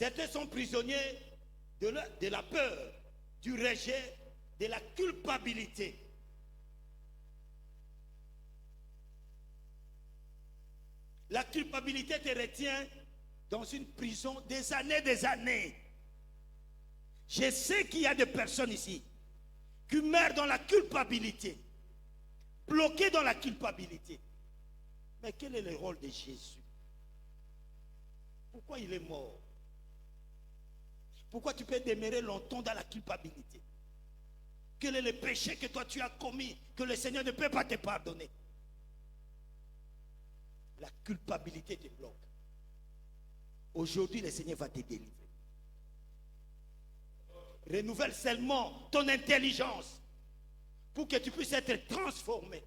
Certains sont prisonniers de la peur, du rejet, de la culpabilité. La culpabilité te retient dans une prison des années. Je sais qu'il y a des personnes ici qui meurent dans la culpabilité, bloquées dans la culpabilité. Mais quel est le rôle de Jésus? Pourquoi il est mort? Pourquoi tu peux demeurer longtemps dans la culpabilité? Quel est le péché que toi tu as commis que le Seigneur ne peut pas te pardonner? La culpabilité te bloque. Aujourd'hui, le Seigneur va te délivrer. Renouvelle seulement ton intelligence pour que tu puisses être transformé.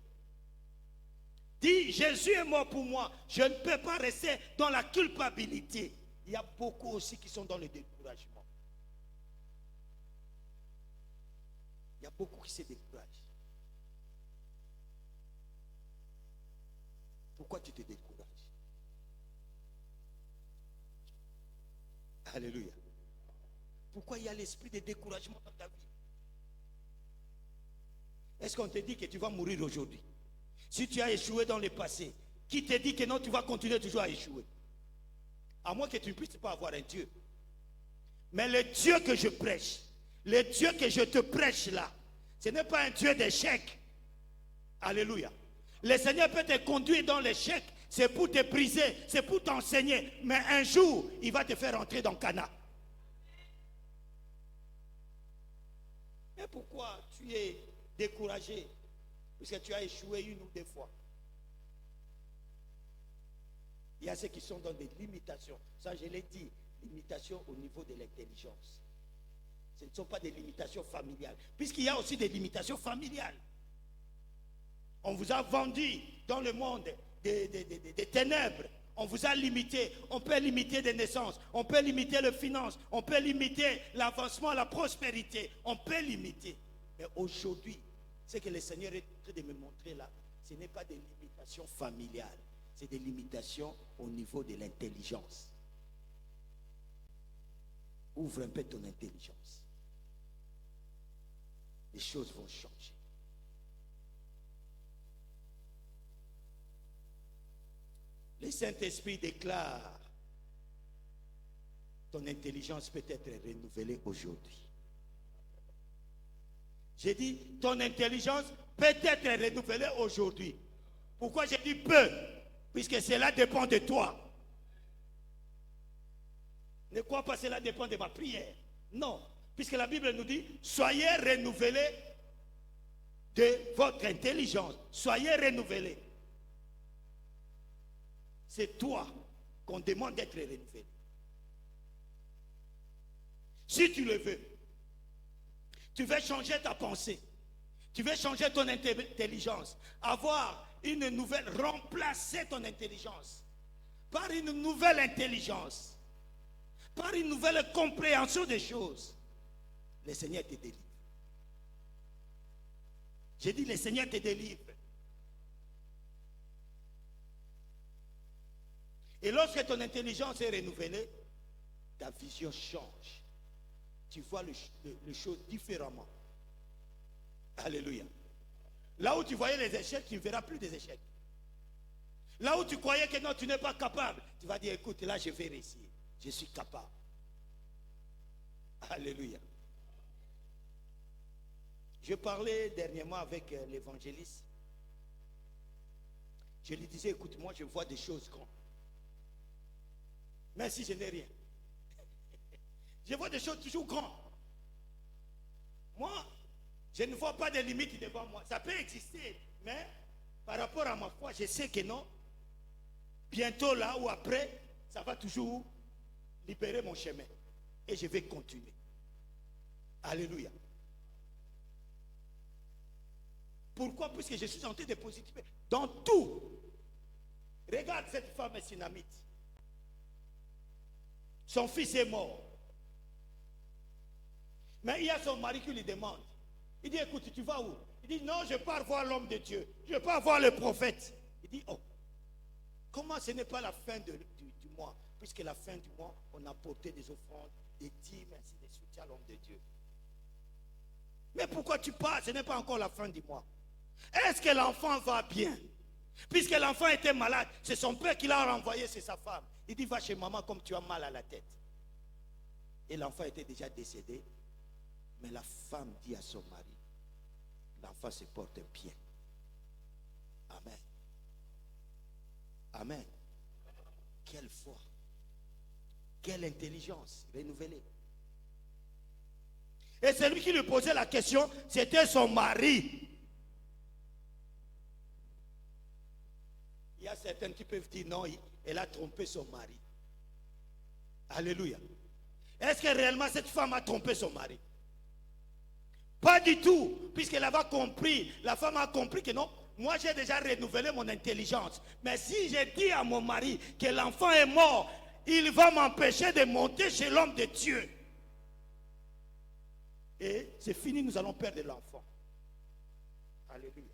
Dis, Jésus est mort pour moi. Je ne peux pas rester dans la culpabilité. Il y a beaucoup aussi qui sont dans le découragement. Il y a beaucoup qui se découragent. Pourquoi tu te décourages? Alléluia. Pourquoi il y a l'esprit de découragement dans ta vie? Est-ce qu'on te dit que tu vas mourir aujourd'hui? Si tu as échoué dans le passé, qui te dit que non, tu vas continuer toujours à échouer? À moins que tu ne puisses pas avoir un Dieu. Mais le Dieu que je prêche, le Dieu que je te prêche là, ce n'est pas un Dieu d'échec. Alléluia. Le Seigneur peut te conduire dans l'échec, c'est pour te briser, c'est pour t'enseigner. Mais un jour, il va te faire entrer dans Cana. Mais pourquoi tu es découragé? Parce que tu as échoué une ou deux fois. Il y a ceux qui sont dans des limitations. Ça, je l'ai dit, limitations au niveau de l'intelligence. Ce ne sont pas des limitations familiales. Puisqu'il y a aussi des limitations familiales. On vous a vendu dans le monde des ténèbres. On vous a limité. On peut limiter des naissances. On peut limiter les finances. On peut limiter l'avancement, la prospérité. On peut limiter. Mais aujourd'hui, ce que le Seigneur est en train de me montrer là, ce n'est pas des limitations familiales. C'est des limitations au niveau de l'intelligence. Ouvre un peu ton intelligence. Les choses vont changer. Le Saint-Esprit déclare, ton intelligence peut être renouvelée aujourd'hui. J'ai dit, ton intelligence peut être renouvelée aujourd'hui. Pourquoi j'ai dit peut? Puisque cela dépend de toi. Ne crois pas que cela dépend de ma prière. Non. Puisque la Bible nous dit, soyez renouvelés de votre intelligence. Soyez renouvelés. C'est toi qu'on demande d'être renouvelé. Si tu le veux, tu veux changer ta pensée. Tu veux changer ton intelligence. Avoir une nouvelle, remplacer ton intelligence par une nouvelle intelligence. Par une nouvelle compréhension des choses. Le Seigneur te délivre. J'ai dit, le Seigneur te délivre. Et lorsque ton intelligence est renouvelée, ta vision change. Tu vois les choses différemment. Alléluia. Là où tu voyais les échecs, tu ne verras plus des échecs. Là où tu croyais que non, tu n'es pas capable, tu vas dire, écoute, là je vais réussir. Je suis capable. Alléluia. Je parlais dernièrement avec l'évangéliste. Je lui disais, écoute, moi je vois des choses grandes. Même si je n'ai rien. Je vois des choses toujours grandes. Moi, je ne vois pas de limites devant moi. Ça peut exister, mais par rapport à ma foi, je sais que non. Bientôt là ou après, ça va toujours libérer mon chemin. Et je vais continuer. Alléluia. Pourquoi? Puisque je suis en train de positiver dans tout. Regarde cette femme sinamite. Son fils est mort. Mais il y a son mari qui lui demande. Il dit, écoute, tu vas où? Il dit, non, je pars voir l'homme de Dieu. Je pars voir le prophète. Il dit, oh, comment ce n'est pas la fin du mois? puisque la fin du mois, on a porté des offrandes, des dîmes, ainsi de suite à l'homme de Dieu. Mais pourquoi tu pars? Ce n'est pas encore la fin du mois. Est-ce que l'enfant va bien? Puisque l'enfant était malade, c'est son père qui l'a renvoyé, c'est sa femme. Il dit, va chez maman comme tu as mal à la tête. Et l'enfant était déjà décédé. Mais la femme dit à son mari, l'enfant se porte bien. Amen. Amen. Quelle foi. Quelle intelligence renouvelée. Et celui qui lui posait la question, c'était son mari. Il y a certains qui peuvent dire non, elle a trompé son mari. Alléluia. Est-ce que réellement cette femme a trompé son mari? Pas du tout, puisqu'elle avait compris, la femme a compris que non, moi j'ai déjà renouvelé mon intelligence. Mais si j'ai dit à mon mari que l'enfant est mort, il va m'empêcher de monter chez l'homme de Dieu. Et c'est fini, nous allons perdre l'enfant. Alléluia.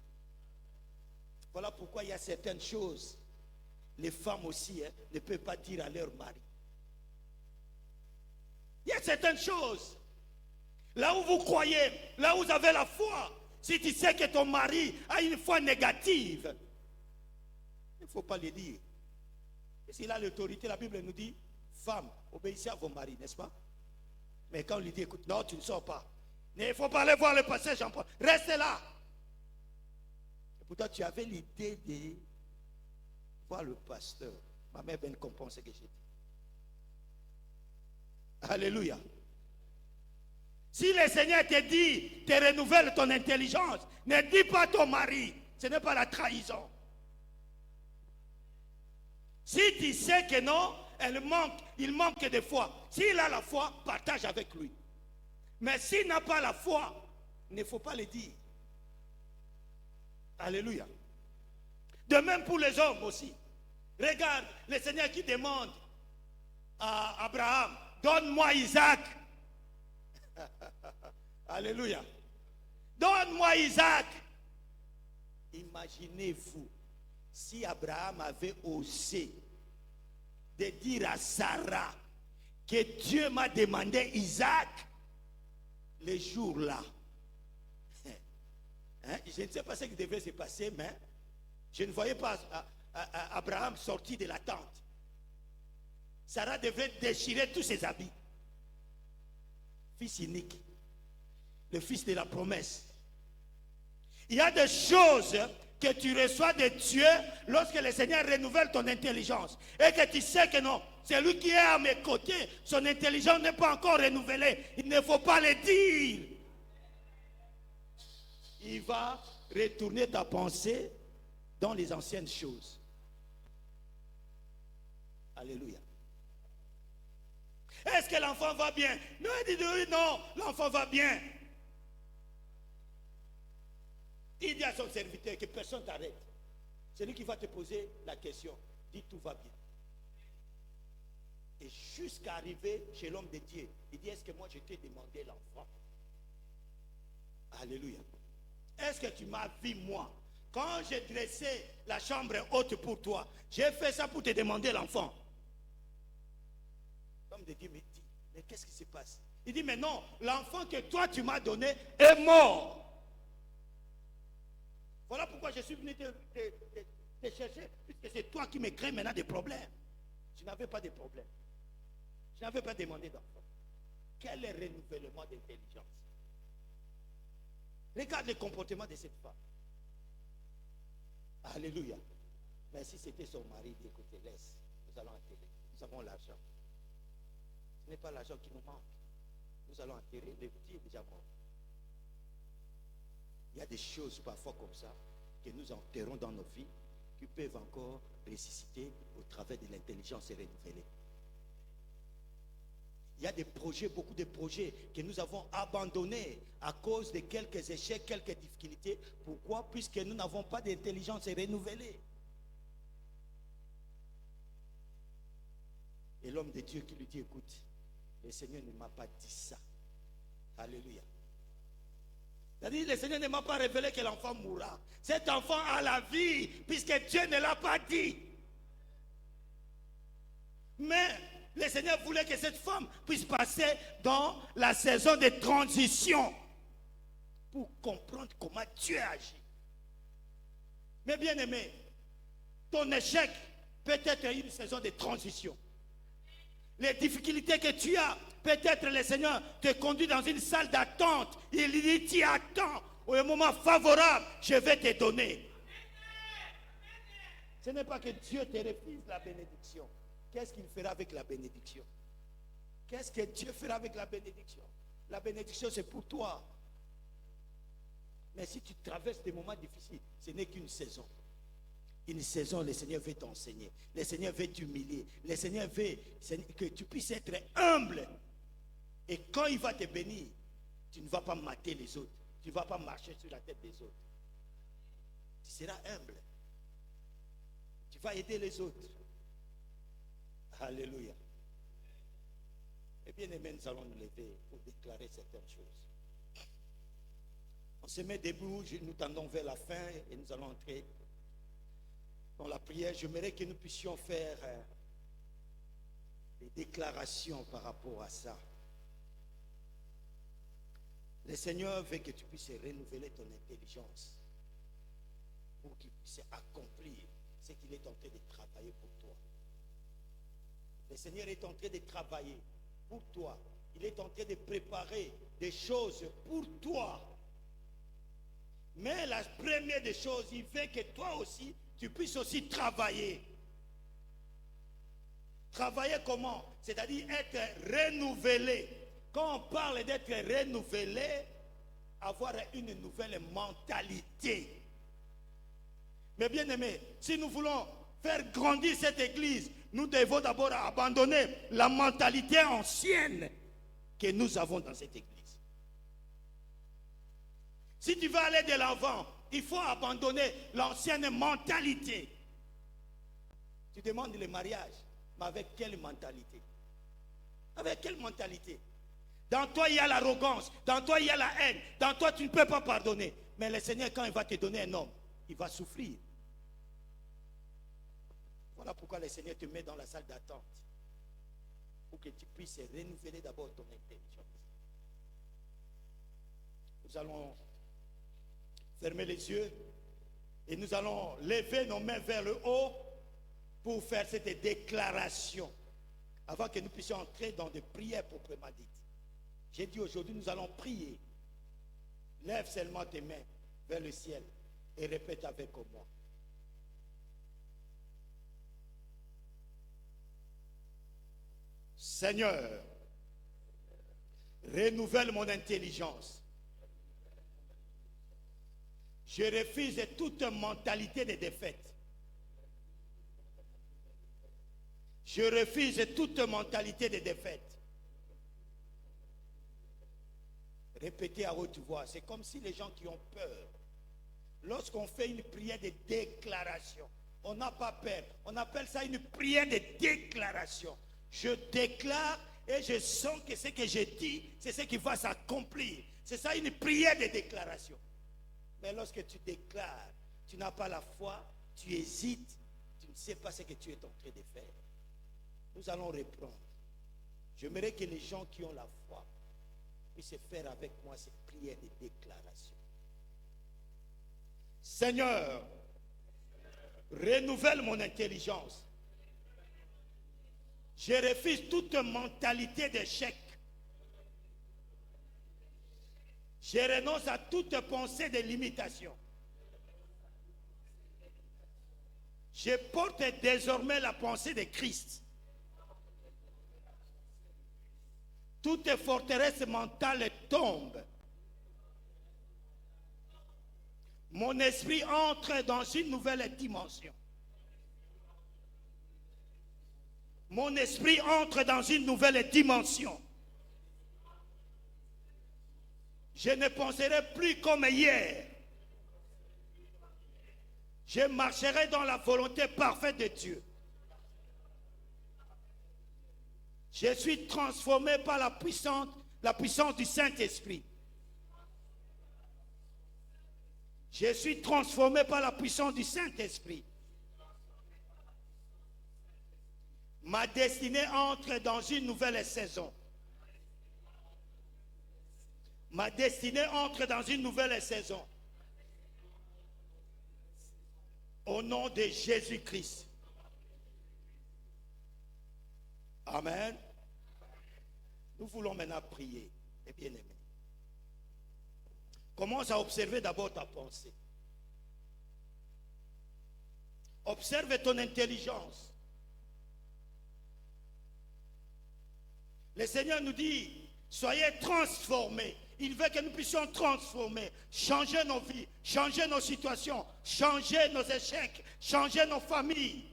Voilà pourquoi il y a certaines choses, les femmes aussi ne peuvent pas dire à leur mari. Il y a certaines choses, là où vous croyez, là où vous avez la foi, si tu sais que ton mari a une foi négative, il ne faut pas le dire. Et s'il a l'autorité, la Bible nous dit, femmes, obéissez à vos maris, n'est-ce pas? Mais quand on lui dit, écoute, non, tu ne sors pas. Il ne faut pas aller voir le pasteur Jean-Paul. Reste là. Et pourtant, tu avais l'idée de voir le pasteur. Ma mère bien comprend ce que j'ai dit. Alléluia. Si le Seigneur te dit, te renouvelle ton intelligence, ne dis pas à ton mari. Ce n'est pas la trahison. Si tu sais que non, il manque de foi. S'il a la foi, partage avec lui. Mais s'il n'a pas la foi, il ne faut pas le dire. Alléluia. De même pour les hommes aussi. Regarde, le Seigneur qui demande à Abraham, donne-moi Isaac. Alléluia. Donne-moi Isaac. Imaginez-vous si Abraham avait osé de dire à Sarah que Dieu m'a demandé Isaac le jour-là. Je ne sais pas ce qui devait se passer, mais je ne voyais pas Abraham sortir de la tente. Sarah devait déchirer tous ses habits. Fils unique, le fils de la promesse. Il y a des choses que tu reçois de Dieu lorsque le Seigneur renouvelle ton intelligence. Et que tu sais que non, c'est lui qui est à mes côtés, son intelligence n'est pas encore renouvelée. Il ne faut pas le dire. Il va retourner ta pensée dans les anciennes choses. Alléluia. Est-ce que l'enfant va bien? Non, il dit oui, non, l'enfant va bien. Il dit à son serviteur que personne t'arrête. C'est lui qui va te poser la question. Dis tout va bien. Et jusqu'à arriver chez l'homme de Dieu, il dit, est-ce que moi je t'ai demandé l'enfant? Alléluia. Est-ce que tu m'as vu moi? Quand j'ai dressé la chambre haute pour toi, j'ai fait ça pour te demander l'enfant. L'homme de Dieu me dit, mais qu'est-ce qui se passe? Il dit, mais non, l'enfant que toi tu m'as donné est mort. Voilà pourquoi je suis venu te chercher, puisque c'est toi qui me crée maintenant des problèmes. Je n'avais pas de problème. Je n'avais pas demandé d'enfant. Quel est le renouvellement d'intelligence? Regarde le comportement de cette femme. Alléluia. Mais si c'était son mari, dit, écoutez, laisse, nous allons enterrer. Nous avons l'argent. Ce n'est pas l'argent qui nous manque. Nous allons enterrer. Le petit est déjà mort. Il y a des choses parfois comme ça que nous enterrons dans nos vies qui peuvent encore ressusciter au travers de l'intelligence renouvelée. Il y a des projets, beaucoup de projets que nous avons abandonnés à cause de quelques échecs, quelques difficultés. Pourquoi? Puisque nous n'avons pas d'intelligence renouvelée. Et l'homme de Dieu qui lui dit, écoute, le Seigneur ne m'a pas dit ça. Alléluia. C'est-à-dire, le Seigneur ne m'a pas révélé que l'enfant mourra. Cet enfant a la vie, puisque Dieu ne l'a pas dit. Mais le Seigneur voulait que cette femme puisse passer dans la saison de transition pour comprendre comment Dieu agit. Mais bien aimé, ton échec peut être une saison de transition. Les difficultés que tu as, peut-être le Seigneur te conduit dans une salle d'attente. Il dit, tu attends, au moment favorable, je vais te donner. Ce n'est pas que Dieu te refuse la bénédiction. Qu'est-ce qu'il fera avec la bénédiction? Qu'est-ce que Dieu fera avec la bénédiction? La bénédiction, c'est pour toi. Mais si tu traverses des moments difficiles, ce n'est qu'une saison. Une saison, le Seigneur veut t'enseigner. Le Seigneur veut t'humilier. Le Seigneur veut que tu puisses être humble. Et quand il va te bénir, tu ne vas pas mater les autres. Tu ne vas pas marcher sur la tête des autres. Tu seras humble. Tu vas aider les autres. Alléluia. Et bien aimé, nous allons nous lever pour déclarer certaines choses. On se met debout, nous tendons vers la fin et nous allons entrer dans la prière. J'aimerais que nous puissions faire des déclarations par rapport à ça. Le Seigneur veut que tu puisses renouveler ton intelligence pour qu'il puisse accomplir ce qu'il est en train de travailler pour toi. Le Seigneur est en train de travailler pour toi. Il est en train de préparer des choses pour toi. Mais la première des choses, il veut que toi aussi, tu puisses aussi travailler. Travailler comment? C'est-à-dire être renouvelé. Quand on parle d'être renouvelé, avoir une nouvelle mentalité. Mais bien aimé, si nous voulons faire grandir cette église, nous devons d'abord abandonner la mentalité ancienne que nous avons dans cette église. Si tu veux aller de l'avant, il faut abandonner l'ancienne mentalité. Tu demandes le mariage, mais avec quelle mentalité? Avec quelle mentalité? Dans toi, il y a l'arrogance. Dans toi, il y a la haine. Dans toi, tu ne peux pas pardonner. Mais le Seigneur, quand il va te donner un homme, il va souffrir. Voilà pourquoi le Seigneur te met dans la salle d'attente. Pour que tu puisses renouveler d'abord ton intelligence. Nous allons fermer les yeux et nous allons lever nos mains vers le haut pour faire cette déclaration avant que nous puissions entrer dans des prières proprement dites. J'ai dit aujourd'hui nous allons prier. Lève seulement tes mains vers le ciel et répète avec moi. Seigneur, renouvelle mon intelligence. Je refuse toute mentalité de défaite. Je refuse toute mentalité de défaite. Répétez à haute voix. C'est comme si les gens qui ont peur, lorsqu'on fait une prière de déclaration, on n'a pas peur. On appelle ça une prière de déclaration. Je déclare et je sens que ce que je dis, c'est ce qui va s'accomplir. C'est ça une prière de déclaration. Mais lorsque tu déclares, tu n'as pas la foi, tu hésites, tu ne sais pas ce que tu es en train de faire. Nous allons reprendre. J'aimerais que les gens qui ont la foi puissent faire avec moi cette prière de déclaration. Seigneur, renouvelle mon intelligence. Je refuse toute mentalité d'échec. Je renonce à toute pensée de limitation. Je porte désormais la pensée de Christ. Toute forteresse mentale tombe. Mon esprit entre dans une nouvelle dimension. Mon esprit entre dans une nouvelle dimension. Je ne penserai plus comme hier. Je marcherai dans la volonté parfaite de Dieu. Je suis transformé par la puissance du Saint-Esprit. Je suis transformé par la puissance du Saint-Esprit. Ma destinée entre dans une nouvelle saison. Ma destinée entre dans une nouvelle saison. Au nom de Jésus-Christ. Amen. Nous voulons maintenant prier. Et bien aimé. Commence à observer d'abord ta pensée. Observe ton intelligence. Le Seigneur nous dit, soyez transformés. Il veut que nous puissions transformer, changer nos vies, changer nos situations, changer nos échecs, changer nos familles.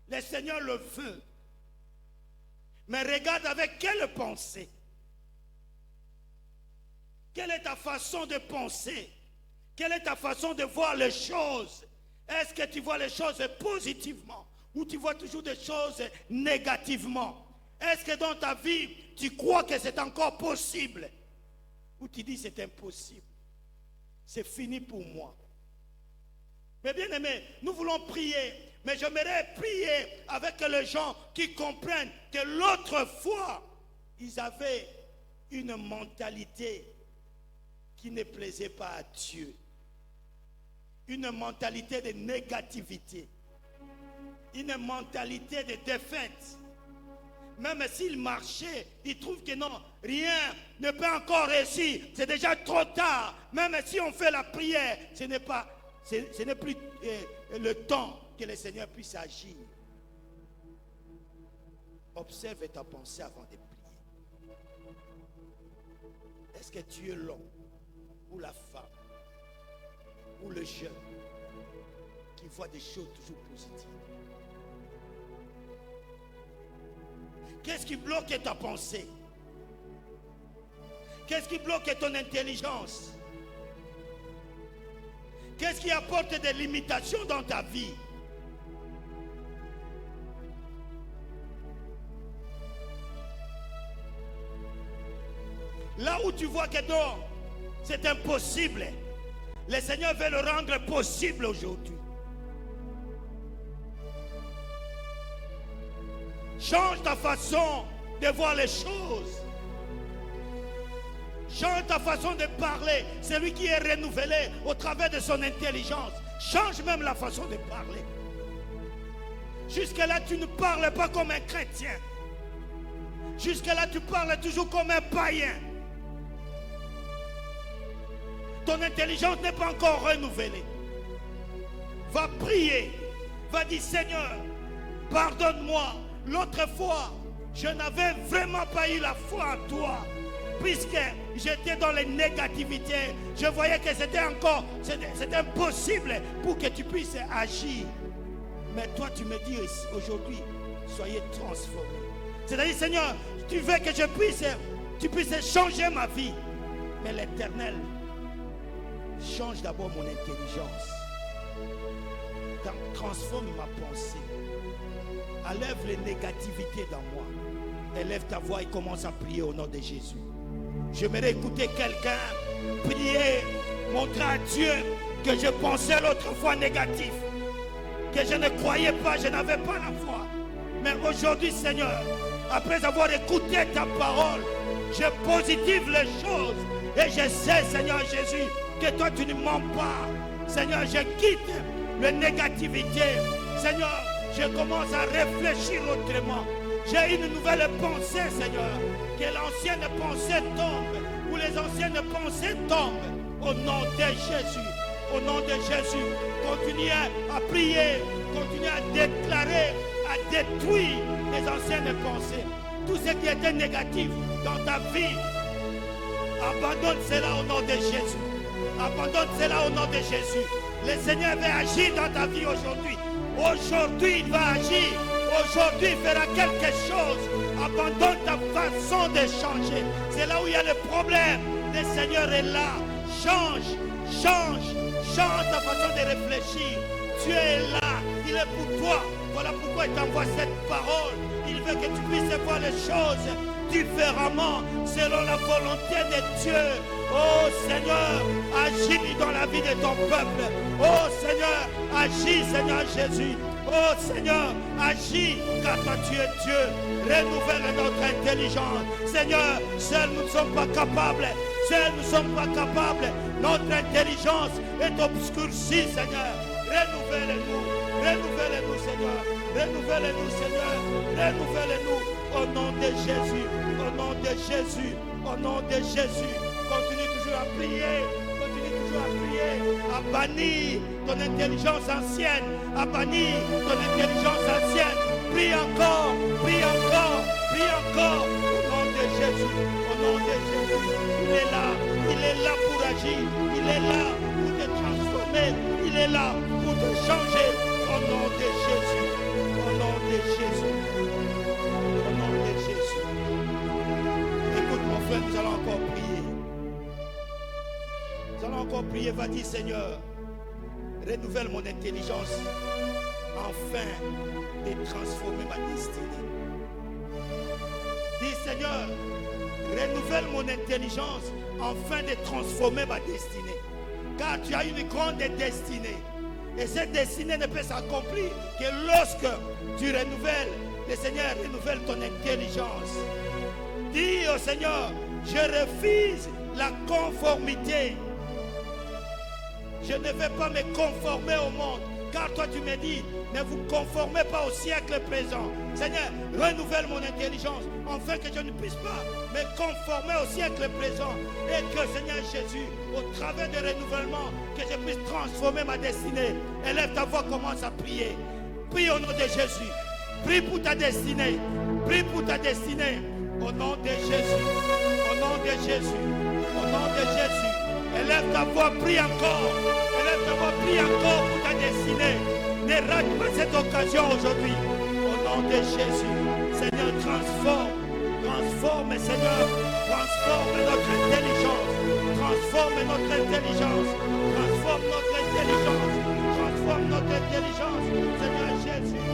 Le Seigneur le veut. Mais regarde avec quelle pensée. Quelle est ta façon de penser? Quelle est ta façon de voir les choses? Est-ce que tu vois les choses positivement ou tu vois toujours des choses négativement? Est-ce que dans ta vie, tu crois que c'est encore possible? Ou tu dis c'est impossible? C'est fini pour moi. Mais bien aimé, nous voulons prier. Mais j'aimerais prier avec les gens qui comprennent que l'autre fois, ils avaient une mentalité qui ne plaisait pas à Dieu. Une mentalité de négativité. Une mentalité de défaite. Même s'ils marchaient, ils trouvent que non, rien ne peut encore réussir. C'est déjà trop tard. Même si on fait la prière, ce n'est plus le temps que le Seigneur puisse agir. Observe ta pensée avant de prier. Est-ce que tu es l'homme ou la femme ou le jeune qui voit des choses toujours positives? Qu'est-ce qui bloque ta pensée? Qu'est-ce qui bloque ton intelligence? Qu'est-ce qui apporte des limitations dans ta vie? Là où tu vois que non, c'est impossible, le Seigneur veut le rendre possible aujourd'hui. Change ta façon de voir les choses. Change ta façon de parler. Celui qui est renouvelé au travers de son intelligence. Change même la façon de parler. Jusque-là, tu ne parles pas comme un chrétien. Jusque-là, tu parles toujours comme un païen. Ton intelligence n'est pas encore renouvelée. Va prier. Va dire, Seigneur, pardonne-moi. L'autre fois, je n'avais vraiment pas eu la foi en toi. Puisque j'étais dans les négativités. Je voyais que c'était impossible pour que tu puisses agir. Mais toi, tu me dis aujourd'hui, soyez transformés. C'est-à-dire, Seigneur, tu veux que tu puisses changer ma vie. Mais l'Éternel, change d'abord mon intelligence. Transforme ma pensée. Enlève les négativités dans moi. Élève ta voix et commence à prier au nom de Jésus. J'aimerais écouter quelqu'un prier, montrer à Dieu que je pensais l'autre fois négatif, que je ne croyais pas, je n'avais pas la foi. Mais aujourd'hui, Seigneur, après avoir écouté ta parole, je positive les choses et je sais, Seigneur Jésus, que toi tu ne mens pas. Seigneur, je quitte la négativité. Seigneur, je commence à réfléchir autrement. J'ai une nouvelle pensée, Seigneur. Que l'ancienne pensée tombe, ou les anciennes pensées tombent. Au nom de Jésus. Au nom de Jésus. Continuez à prier. Continuez à déclarer, à détruire les anciennes pensées. Tout ce qui était négatif dans ta vie, abandonne cela au nom de Jésus. Abandonne cela au nom de Jésus. Le Seigneur va agir dans ta vie aujourd'hui. Aujourd'hui, il va agir. Aujourd'hui, il fera quelque chose. Abandonne ta façon de changer. C'est là où il y a le problème. Le Seigneur est là. Change, change, change ta façon de réfléchir. Dieu est là. Il est pour toi. Voilà pourquoi il t'envoie cette parole. Il veut que tu puisses voir les choses différemment, selon la volonté de Dieu. Oh Seigneur, agis dans la vie de ton peuple. Oh Seigneur, agis Seigneur Jésus. Oh Seigneur, agis, car toi tu es Dieu. Renouvelle notre intelligence. Seigneur, seuls nous ne sommes pas capables. Seuls nous ne sommes pas capables. Notre intelligence est obscurcie, Seigneur. Renouvelle-nous. Renouvelle-nous, Seigneur. Renouvelle-nous, Seigneur. Renouvelle-nous. Au nom de Jésus. Au nom de Jésus. Au nom de Jésus. Continue toujours à prier. Continue toujours à prier. À bannir ton intelligence ancienne. À bannir ton intelligence ancienne. Prie encore. Prie encore. Prie encore. Au nom de Jésus. Au nom de Jésus. Il est là. Il est là pour agir. Il est là pour te transformer. Il est là pour te changer. Au nom de Jésus. Au nom de Jésus. Au nom de Jésus. Écoute mon frère, nous allons encore prier. Nous allons encore prier. Va dire Seigneur, renouvelle mon intelligence afin de transformer ma destinée. Dis Seigneur, renouvelle mon intelligence afin de transformer ma destinée. Car tu as une grande destinée. Et cette destinée ne peut s'accomplir que lorsque tu renouvelles. Le Seigneur renouvelle ton intelligence. Dis au Seigneur, je refuse la conformité. Je ne vais pas me conformer au monde. Car toi tu me dis, ne vous conformez pas au siècle présent. Seigneur, renouvelle mon intelligence, afin que je ne puisse pas me conformer au siècle présent. Et que Seigneur Jésus, au travers du renouvellement, que je puisse transformer ma destinée. Élève ta voix, commence à prier. Prie au nom de Jésus. Prie pour ta destinée. Prie pour ta destinée. Au nom de Jésus. Au nom de Jésus. Au nom de Jésus. Élève ta voix, prie encore. Élève ta voix, prie encore pour ta destinée. Ne rate pas cette occasion aujourd'hui. Au nom de Jésus. Seigneur, transforme. Transforme, Seigneur. Transforme notre intelligence. Transforme notre intelligence. Transforme notre intelligence. Transforme notre intelligence. Seigneur Jésus.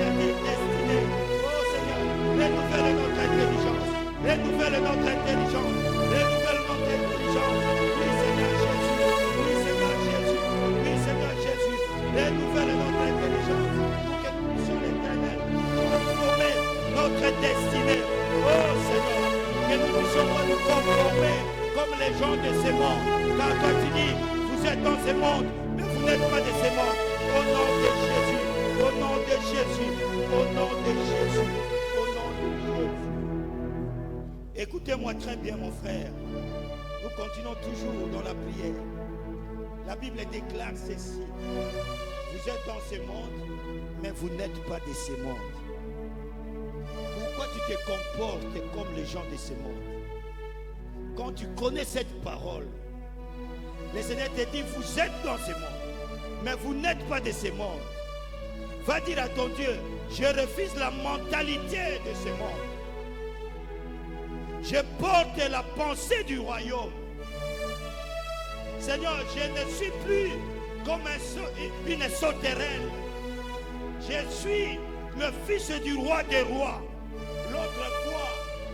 Notre destinée. Oh Seigneur, renouvelle notre intelligence. Renouvelle notre intelligence. Renouvelle notre intelligence. Oui, Seigneur Jésus. Oui, Seigneur Jésus. Oui, Seigneur Jésus. Renouvelle notre intelligence. Pour que nous puissions l'éternel transformer notre destinée. Oh Seigneur, que nous ne puissions pas nous conformer comme les gens de ce monde. Car toi tu dis, vous êtes dans ce monde, mais vous n'êtes pas de ce monde. Au nom de Jésus. Au nom de Jésus. Au nom de Jésus. Au nom de Jésus. Écoutez-moi très bien, mon frère. Nous continuons toujours dans la prière. La Bible déclare ceci. Vous êtes dans ce monde, mais vous n'êtes pas de ce monde. Pourquoi tu te comportes comme les gens de ce monde? Quand tu connais cette parole, le Seigneur te dit, vous êtes dans ce monde, mais vous n'êtes pas de ce monde. Va dire à ton Dieu, je refuse la mentalité de ce monde. Je porte la pensée du royaume. Seigneur, je ne suis plus comme une sauterelle. Je suis le fils du roi des rois. L'autre fois,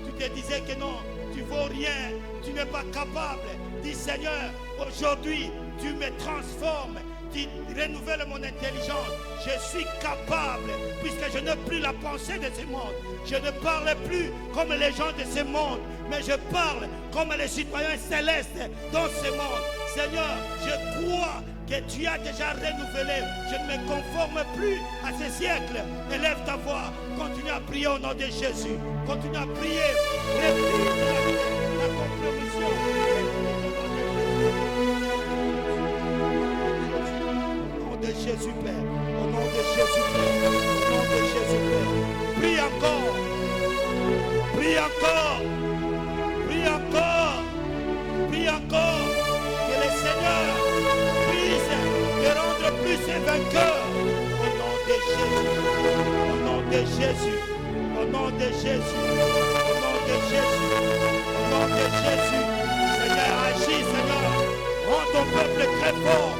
tu te disais que non, tu ne vaux rien, tu n'es pas capable. Dis Seigneur, aujourd'hui, tu me transformes. Tu renouvelles mon intelligence. Je suis capable, puisque je n'ai plus la pensée de ce monde. Je ne parle plus comme les gens de ce monde, mais je parle comme les citoyens célestes dans ce monde. Seigneur, je crois que tu as déjà renouvelé. Je ne me conforme plus à ce siècle. Élève ta voix. Continue à prier au nom de Jésus. Continue à prier. Refuse la compromission. Jésus Père, au nom de Jésus Père, au nom de Jésus Père, prie encore, prie encore, prie encore, prie encore, que le Seigneur puisse te rendre plus vainqueur, au nom de Jésus, au nom de Jésus, au nom de Jésus, au nom de Jésus, au nom de Jésus, Seigneur, agis Seigneur, rends ton peuple très fort.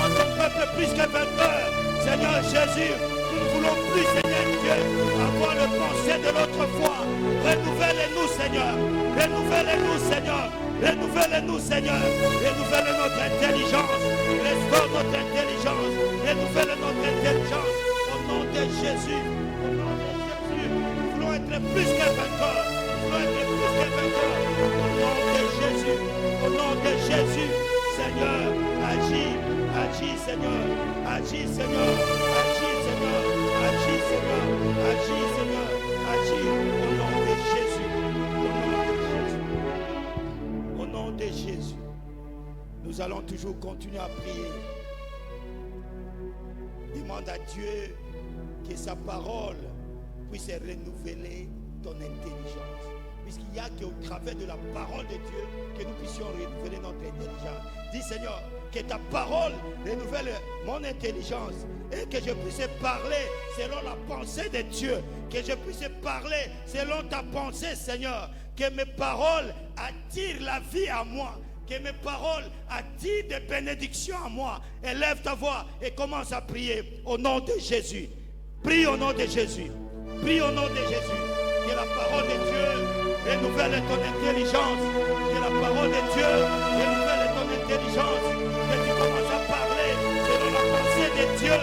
Ton peuple plus que vainqueur. Seigneur Jésus, nous ne voulons plus, Seigneur Dieu, avoir le pensée de notre foi. Renouvelle-nous, Seigneur. Renouvelle-nous, Seigneur. Renouvelle Renouvelle-nous, Seigneur. Renouvelle notre intelligence. Restaure notre intelligence. Renouvelle notre intelligence. Au nom de Jésus. Au nom de Jésus. Nous voulons être plus qu'un vainqueur. Nous voulons être plus qu'un vainqueur. Au nom de Jésus. Au nom de Jésus. Seigneur, agis. Agis, Seigneur. Agis, Seigneur. Agis, Seigneur. Agis, Seigneur. Agis, Seigneur. Agis. Au nom de Jésus. Au nom de Jésus, nous allons toujours continuer à prier. Demande à Dieu que sa parole puisse renouveler ton intelligence. Puisqu'il n'y a qu'au travers de la parole de Dieu que nous puissions renouveler notre intelligence. Dis Seigneur, que ta parole renouvelle mon intelligence et que je puisse parler selon la pensée de Dieu. Que je puisse parler selon ta pensée, Seigneur. Que mes paroles attirent la vie à moi. Que mes paroles attirent des bénédictions à moi. Élève ta voix et commence à prier au nom de Jésus. Prie au nom de Jésus. Prie au nom de Jésus. Que la parole de Dieu renouvelle ton intelligence. Que la parole de Dieu renouvelle ton intelligence. Que tu commences à parler selon la pensée de Dieu.